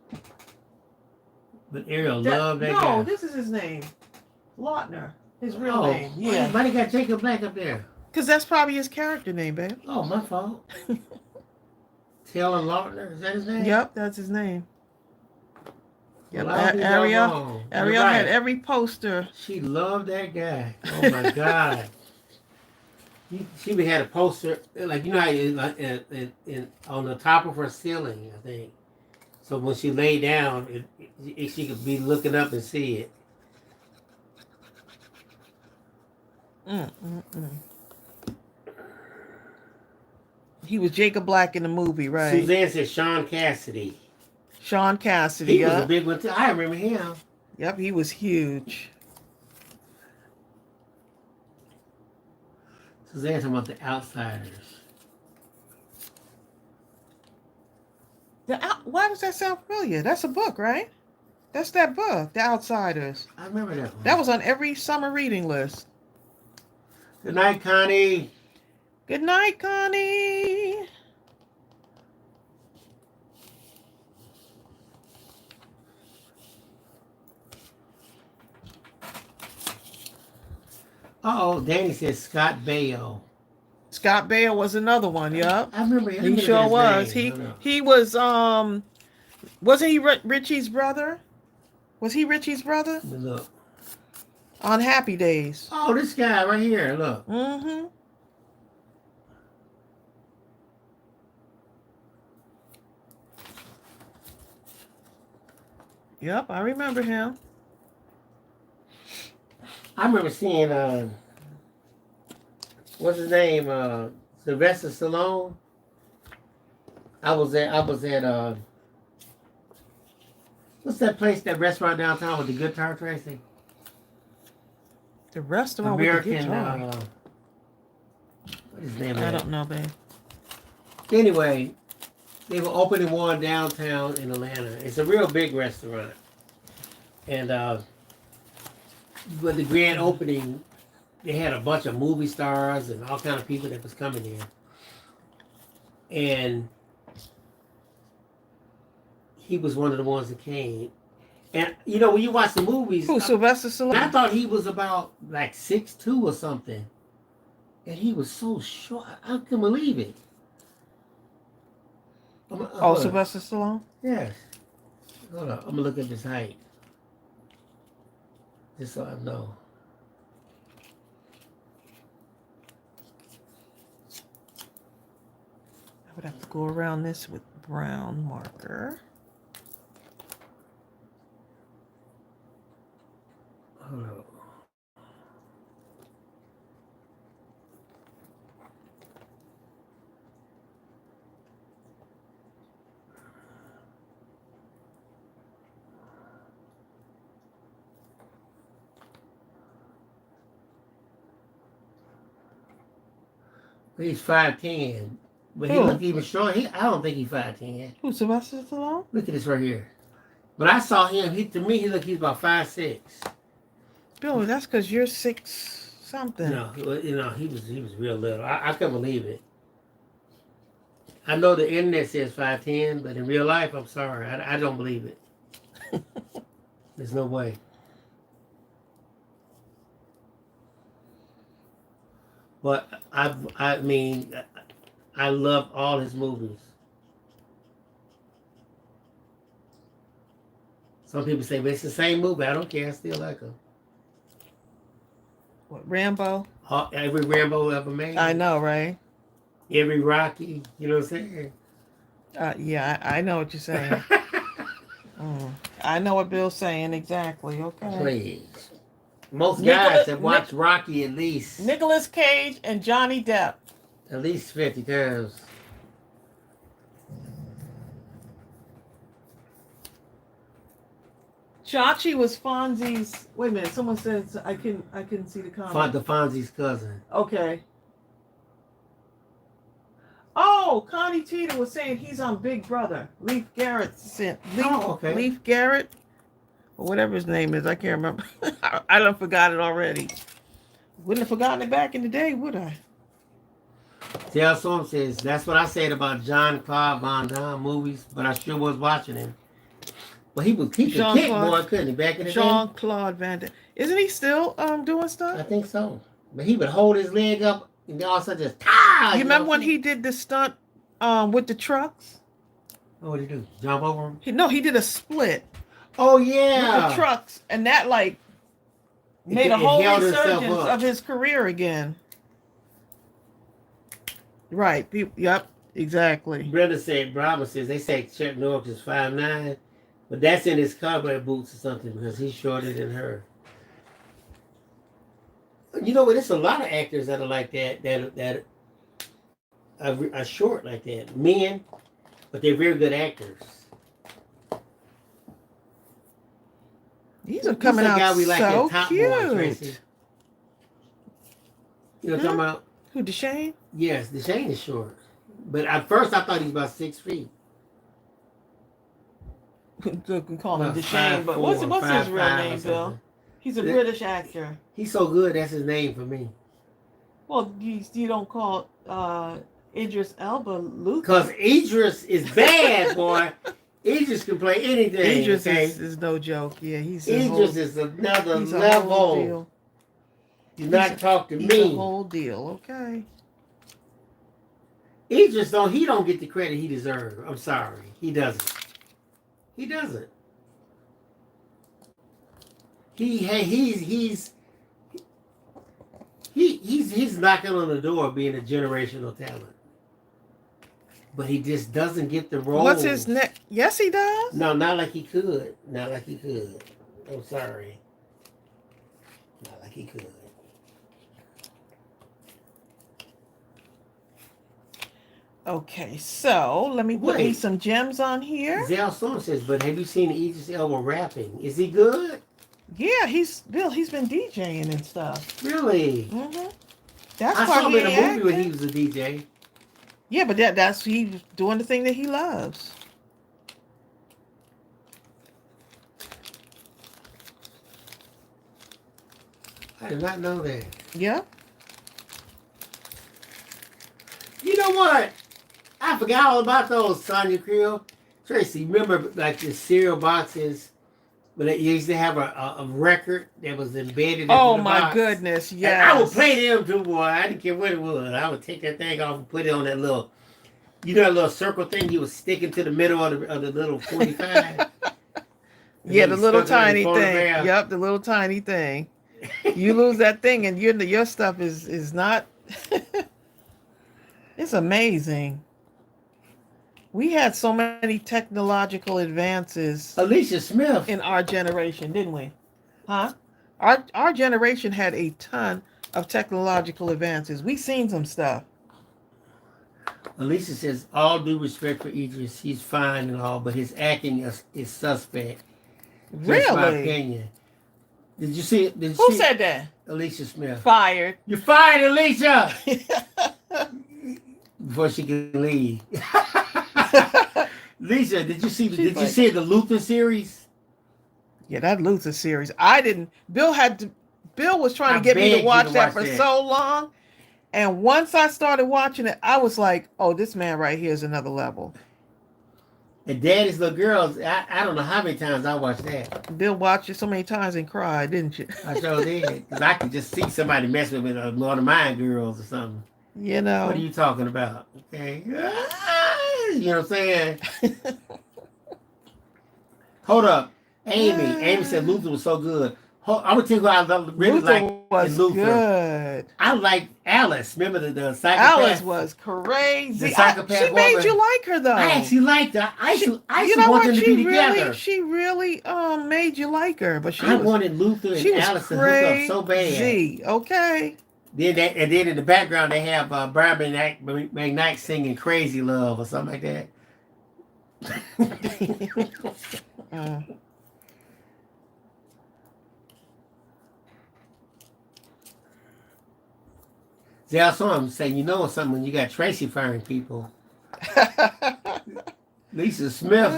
But Ariel loved that guy. No, this is his name. Lautner. His real name. Yeah. Why they got Jacob Black up there? Because that's probably his character name, babe. Oh, my fault. Taylor Lautner, is that his name? Yep, that's his name. Yep. Well, Ariel had every poster. She loved that guy. Oh my God. She had a poster, like, you know how on the top of her ceiling, I think. So when she lay down, she could be looking up and see it. He was Jacob Black in the movie, right? Suzanne said Sean Cassidy. Sean Cassidy. He was a big one too. I remember him. Yep, he was huge. Suzanne talking about The Outsiders. Why does that sound familiar? That's a book, right? That's that book, The Outsiders. I remember that one. That was on every summer reading list. Good night, Connie. Good night, Connie. Uh-oh, Danny says Scott Baio. Scott Baio was another one, yup. I remember him. He sure was. He was wasn't he Richie's brother? Was he Richie's brother? Look. On Happy Days. Oh, this guy right here, look. Mm-hmm. Yep, I remember him. I remember seeing what's his name? Sylvester Stallone. I was at what's that place, that restaurant downtown with the guitar tracing? The restaurant American, with the guitar. What is his name? I don't know, babe. Anyway, they were opening one downtown in Atlanta. It's a real big restaurant. And with the grand opening, they had a bunch of movie stars and all kind of people that was coming there. And he was one of the ones that came. And you know, when you watch the movies, Who, Sylvester Stallone? I thought he was about like 6'2" or something. And he was so short. I couldn't believe it. Sylvester Stallone? Yes. Hold on. I'm going to look at his height. Just so I know. I would have to go around this with brown marker. Hold on. He's 5'10", but he looked even short. I don't think he's 5'10". Who, Sylvester Stallone? Look at this right here. But I saw him. To me, he's about 5'6". Billy, that's because you're 6 something. No, you know, he was real little. I couldn't believe it. I know the internet says 5'10", but in real life, I'm sorry, I don't believe it. There's no way. But I mean, I love all his movies. Some people say, but it's the same movie. I don't care. I still like him. What, Rambo? Every Rambo ever made. I know, right? Every Rocky. You know what I'm saying? Yeah, I know what you're saying. I know what Bill's saying exactly. Okay. Please. Most guys have watched Rocky at least. Nicolas Cage and Johnny Depp. At least 50 times. Chachi was Fonzie's. Wait a minute. Someone says I couldn't see the comment. The Fonzie's cousin. Okay. Oh, Connie Teeter was saying he's on Big Brother. Leif Garrett sent. Okay. Leif Garrett, or whatever his name is. I can't remember. I done forgot it already. Wouldn't have forgotten it back in the day, would I? Dale Storm says, that's what I said about Jean-Claude Van Damme movies, but I sure was watching him. Well, he could kick, boy, couldn't he? Back in the day, Jean-Claude Van Damme. Isn't he still doing stuff? I think so. But he would hold his leg up and all of a sudden just ta. You remember when he did the stunt with the trucks? What did he do? Jump over him? He did a split. Oh With yeah. the trucks, and that like made a whole resurgence of his career again. Right. Yep. Exactly. Brenda said, Brahma says, they say Chuck Norris is 5'9", but that's in his cowboy boots or something because he's shorter than her. You know what? There's a lot of actors that are like that are short like that. Men, but they're very good actors. These are coming out guy we like so Top cute. Boy, Tracy. You know what I'm talking about? Who, Deshane? Yes, Deshane is short. But at first I thought he was about 6 feet. You can call him About Deshane, but 5'4", what's his real 5'5" name, or Bill? something. He's a British actor. He's so good, that's his name for me. Well, you don't call Idris Elba Luther. Because Idris is bad, boy. Idris can play anything. Idris okay? is no joke. Yeah, he's Idris is another he's a level. whole deal. Do not talk to He's me. a whole deal, okay. Idris he don't get the credit he deserves. I'm sorry. He doesn't. He doesn't. He's knocking on the door of being a generational talent. But he just doesn't get the role. What's his neck? Yes, he does. No, not like he could. Not like he could. I'm sorry. Not like he could. Okay, so let me put me some gems on here. Zell Storm says, but have you seen Idris Elba rapping? Is he good? Yeah, he's been DJing and stuff. Really? Mm-hmm. That's I why saw him in a movie when he was a DJ. Yeah, but that's he's doing the thing that he loves. I did not know that. Yeah. You know what? I forgot all about those, Sonya Creel. Tracy, remember like the cereal boxes? But they used to have a record that was embedded in the box. Oh my goodness, yes. And I would play them too, boy. I didn't care what it was. I would take that thing off and put it on that little, that little circle thing you was sticking to the middle of the little 45. Yeah, the little tiny thing. Yep, the little tiny thing. You lose that thing and your stuff is not it's amazing. We had so many technological advances. Alicia Smith. In our generation, didn't we? Huh? Our generation had a ton of technological advances. We seen some stuff. Alicia says, all due respect for Idris, he's fine and all, but his acting is suspect. Really? That's my opinion. Did you see it? Who said that? Alicia Smith. Fired. You're fired, Alicia! Before she can leave. Lisa, did you see the Luther series? Yeah, that Luther series. I didn't. Bill was trying to get me to watch that for so long. And once I started watching it, I was like, oh, this man right here is another level. And Daddy's Little Girls, I don't know how many times I watched that. Bill watched it so many times and cried, didn't you? I sure did. Because I could just see somebody messing with one of my girls or something. You know. What are you talking about? Okay. You know what I'm saying? Hold up. Amy said Luther was so good. I'm going to tell you who I really liked Luther. Good. I like Alice. Remember the psychopath? Alice was crazy. The psychopath she made you like her, though. I actually liked her. I used to want them to be together. She really made you like her. But I wanted Luther and Alice to hook up so bad. Okay. Then in the background they have Brian McKnight singing "Crazy Love" or something like that. See, I saw him say, you know something when you got Tracy firing people. Lisa Smith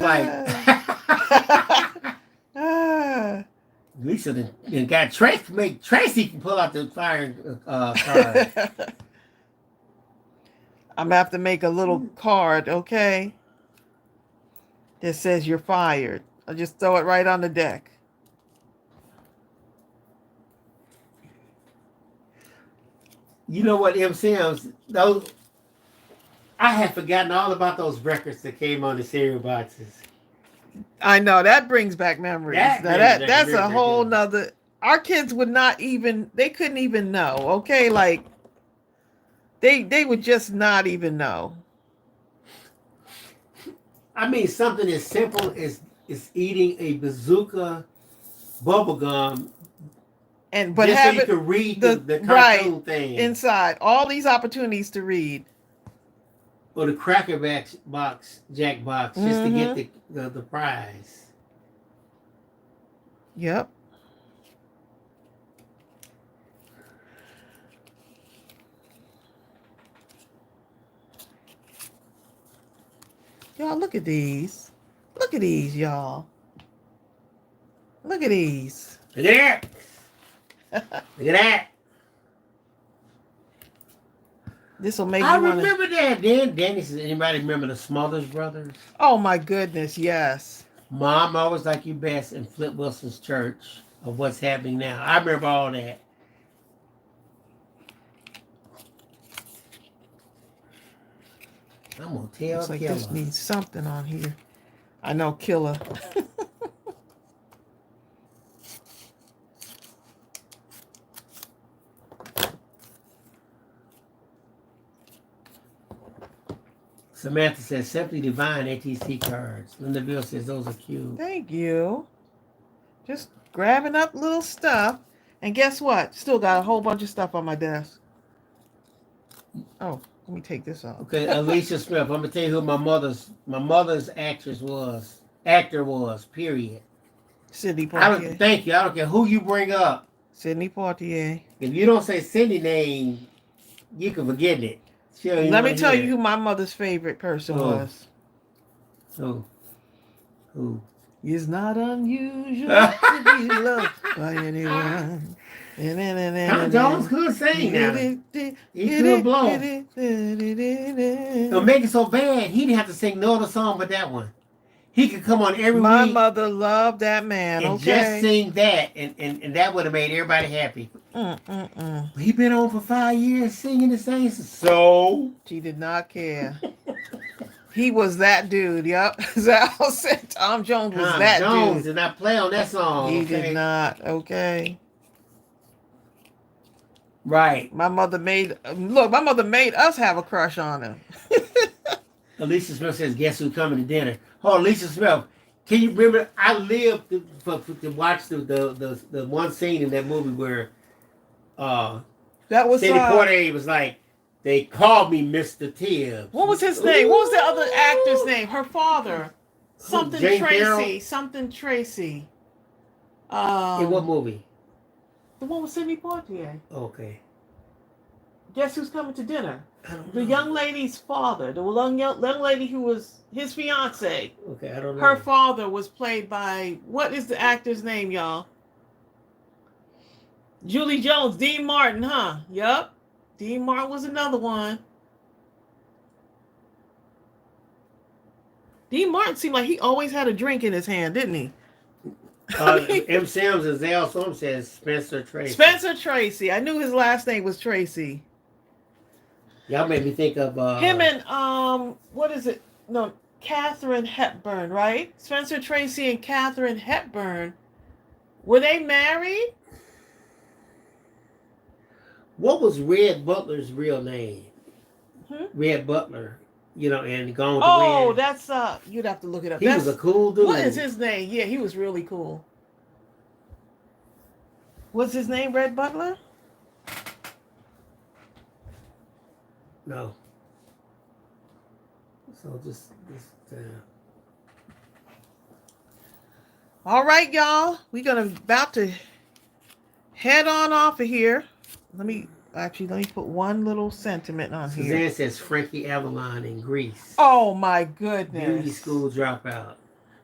Lisa then got Tracy can pull out the firing card. I'm gonna have to make a little card, okay? That says you're fired. I just throw it right on the deck. You know what, M. Sims? Those I had forgotten all about those records that came on the cereal boxes. I know that brings back memories. That's a whole nother. Our kids would not even. They couldn't even know. Okay, like they would just not even know. I mean, something as simple as eating a bazooka bubble gum, But just have so you it could read the cartoon thing inside. All these opportunities to read. Or the Cracker Jack box, just to get the prize. Yep. Y'all, look at these. Look at these, y'all. Look at these. Look at that. Look at that. This will make I you want to... remember that. Danny says, anybody remember the Smothers Brothers? Oh, my goodness, yes. Mom Always Like You Best and Flip Wilson's Church of What's Happening Now. I remember all that. I'm going to tell Looks like Killer. this needs something on here. I know, Killer. Samantha says, Simply Divine ATC cards. Linda Bill says, those are cute. Thank you. Just grabbing up little stuff. And guess what? Still got a whole bunch of stuff on my desk. Oh, let me take this off. Okay, Alicia Smith. I'm gonna tell you who my mother's actor was. Period. Sidney Poitier. Thank you. I don't care who you bring up. Sidney Poitier. If you don't say Cindy name, you can forget it. Let me tell you who my mother's favorite person was. Who? It's not unusual to be loved by anyone. Tom Jones could sing now. He could blow. It'll make it so bad, he didn't have to sing no other song but that one. He could come on every week. My mother loved that man, and just sing that, and that would have made everybody happy. He been on for 5 years singing the same song. So? She did not care. He was that dude, yep. Zal said Tom Jones was that dude. Tom Jones did not play on that song. He did not, okay. Right. My mother made us have a crush on him. Alicia Smith says, guess who's coming to dinner? Oh, Alicia Smith, can you remember, I lived to watch the one scene in that movie where that was Sidney Poitier was like, they called me Mr. Tibbs. What was his name? What was the other actor's name? Her father. Something Jane Tracy. Carroll? Something Tracy. In what movie? The one with Sidney Poitier. Okay. Guess who's coming to dinner? I don't The know. young lady's father. The young lady who was his fiance. Okay, I don't know. Her father was played by, what is the actor's name, y'all? Julie Jones. Dean Martin, huh? Yup. Dean Martin was another one. Dean Martin seemed like he always had a drink in his hand, didn't he? M. Sims and Zale Storm says Spencer Tracy. Spencer Tracy. I knew his last name was Tracy. Y'all made me think of him and what is it? No, Katharine Hepburn, right? Spencer Tracy and Katharine Hepburn. Were they married? What was Red Butler's real name? Red Butler, and Gone with the Wind. Oh, that's you'd have to look it up. He was a cool dude. What is his name? Yeah, he was really cool. What's his name, Red Butler? No. So just All right, y'all. We're about to head on off of here. Let me put one little sentiment on here. Suzanne says Frankie Avalon in Greece. Oh my goodness. Beauty School Dropout.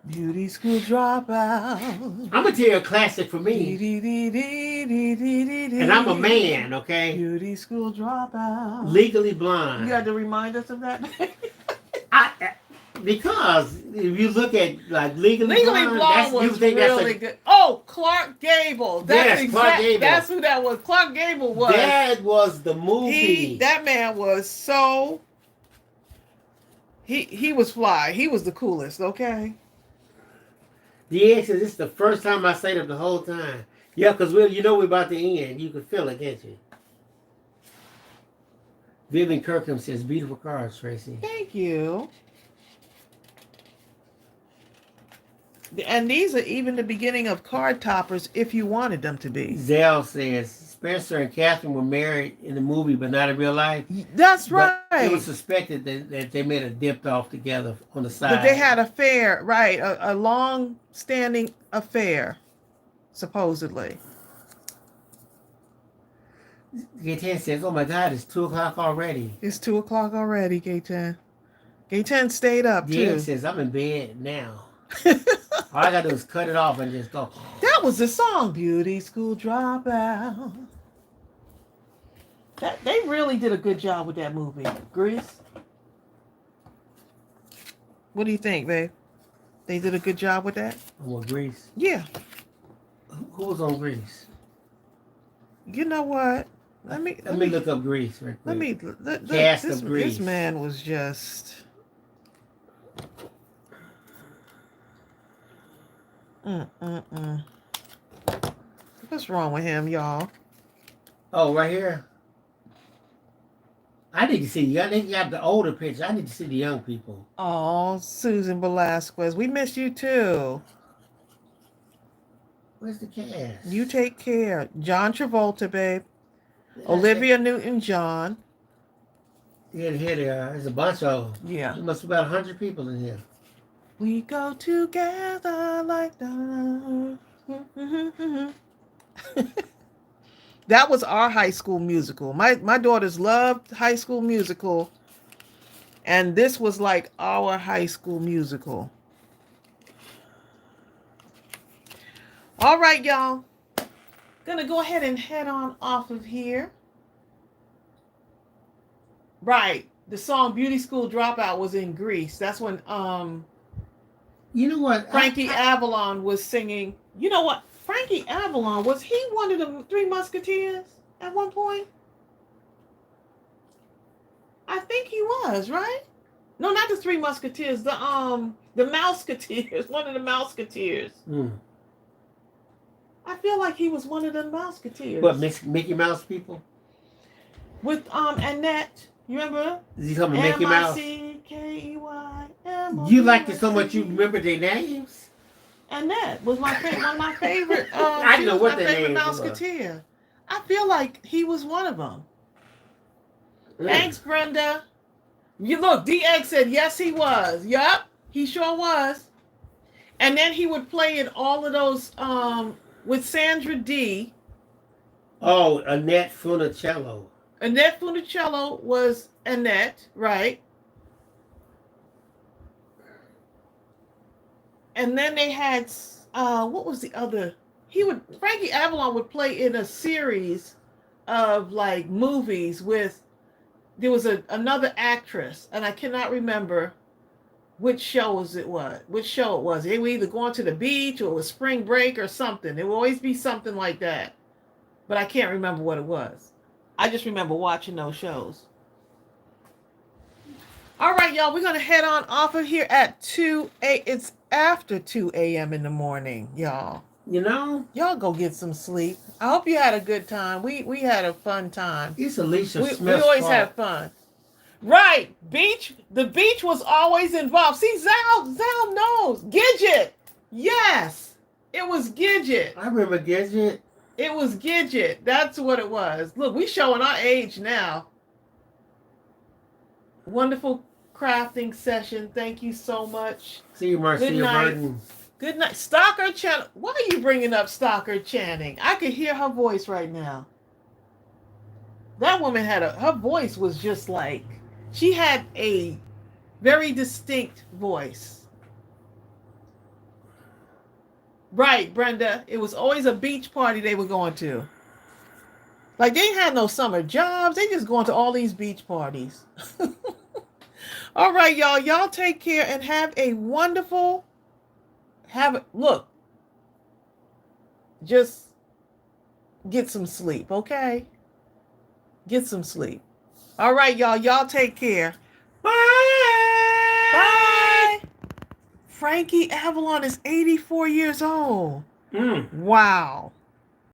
Beauty School Dropout. I'm gonna tell you a classic for me. And I'm a man, okay? Beauty School Dropout. Legally Blonde. You had to remind us of that. Because if you look at like Legally Blonde Blonde, was really good. Oh, Clark Gable. That's Clark Gable. That's who that was. Clark Gable was. That was the movie. That man was so. He was fly. He was the coolest. Okay. DX says this is the first time I stayed up the whole time. Yeah, because we're about to end. You can feel it, can't you? Vivian Kirkham says, beautiful cars, Tracy. Thank you. And these are even the beginning of card toppers if you wanted them to be. Zell says, Spencer and Catherine were married in the movie, but not in real life. That's right. It was suspected that they may have dipped off together on the side. But they had an affair, right? A long-standing affair, supposedly. Gay10 says, oh my God, it's 2 o'clock already. It's 2 o'clock already, Gay10. Gay10 stayed up, too. Says, I'm in bed now. All I got to do is cut it off and just go. That was the song, Beauty School Dropout. They really did a good job with that movie. Grease? What do you think, babe? They did a good job with that? Well, Grease? Yeah. Who was on Grease? You know what? Let me look up Grease right quick. Cast of Grease. This man was just... What's wrong with him, y'all? Oh, right here. I need to see you. I think you have the older picture. I need to see the young people. Oh, Susan Velasquez, we miss you too. Where's the cast? You take care. John Travolta, babe. Olivia Newton-John. Yeah, here they are. There's a bunch of them. Yeah. There must be about 100 people in here. We go together like that. That was our High School Musical. My daughters loved High School Musical, and this was like our High School Musical. All right, y'all. Gonna go ahead and head on off of here. Right. The song Beauty School Dropout was in Greece. That's when you know what? Frankie Avalon was singing. You know what? Frankie Avalon, was he one of the Three Musketeers at one point? I think he was, right? No, not the Three Musketeers. The Mouseketeers. One of the Mouseketeers. I feel like he was one of the Mouseketeers. What, Mickey Mouse people? With Annette. You remember? Is he talking Mickey Mouse? M-I-C-K-E-Y. You liked it so much you remember their names? Annette was one of my favorite. I didn't know what their names were. Mouseketeer. I feel like he was one of them. Thanks, Brenda. You look, DX said yes, he was. Yup, he sure was. And then he would play in all of those with Sandra Dee. Oh, Annette Funicello. Annette Funicello was Annette, right? And then they had what was the other? Frankie Avalon would play in a series of like movies with. There was another actress, and I cannot remember which show it was. They were either going to the beach or it was spring break or something. There would always be something like that, but I can't remember what it was. I just remember watching those shows. All right, y'all, we're gonna head on off of here at 2 a.m. It's after 2 a.m. in the morning, y'all. You know, y'all go get some sleep. I hope you had a good time. We had a fun time. It's Alicia Smith's We always fault. have fun. Right. The beach was always involved. See, Zal knows. Gidget. Yes. It was Gidget. I remember Gidget. It was Gidget. That's what it was. Look, we showing our age now. Wonderful crafting session. Thank you so much. See you, Marcia Good night. Burton. Good night. Stalker Channing. Why are you bringing up Stalker Channing? I could hear her voice right now. That woman her voice was just like, she had a very distinct voice. Right, Brenda. It was always a beach party they were going to. Like, they had no summer jobs. They just going to all these beach parties. All right, y'all. Y'all take care and have a wonderful. Look. Just get some sleep, okay? Get some sleep. All right, y'all. Y'all take care. Bye. Bye. Frankie Avalon is 84 years old. Mm. Wow.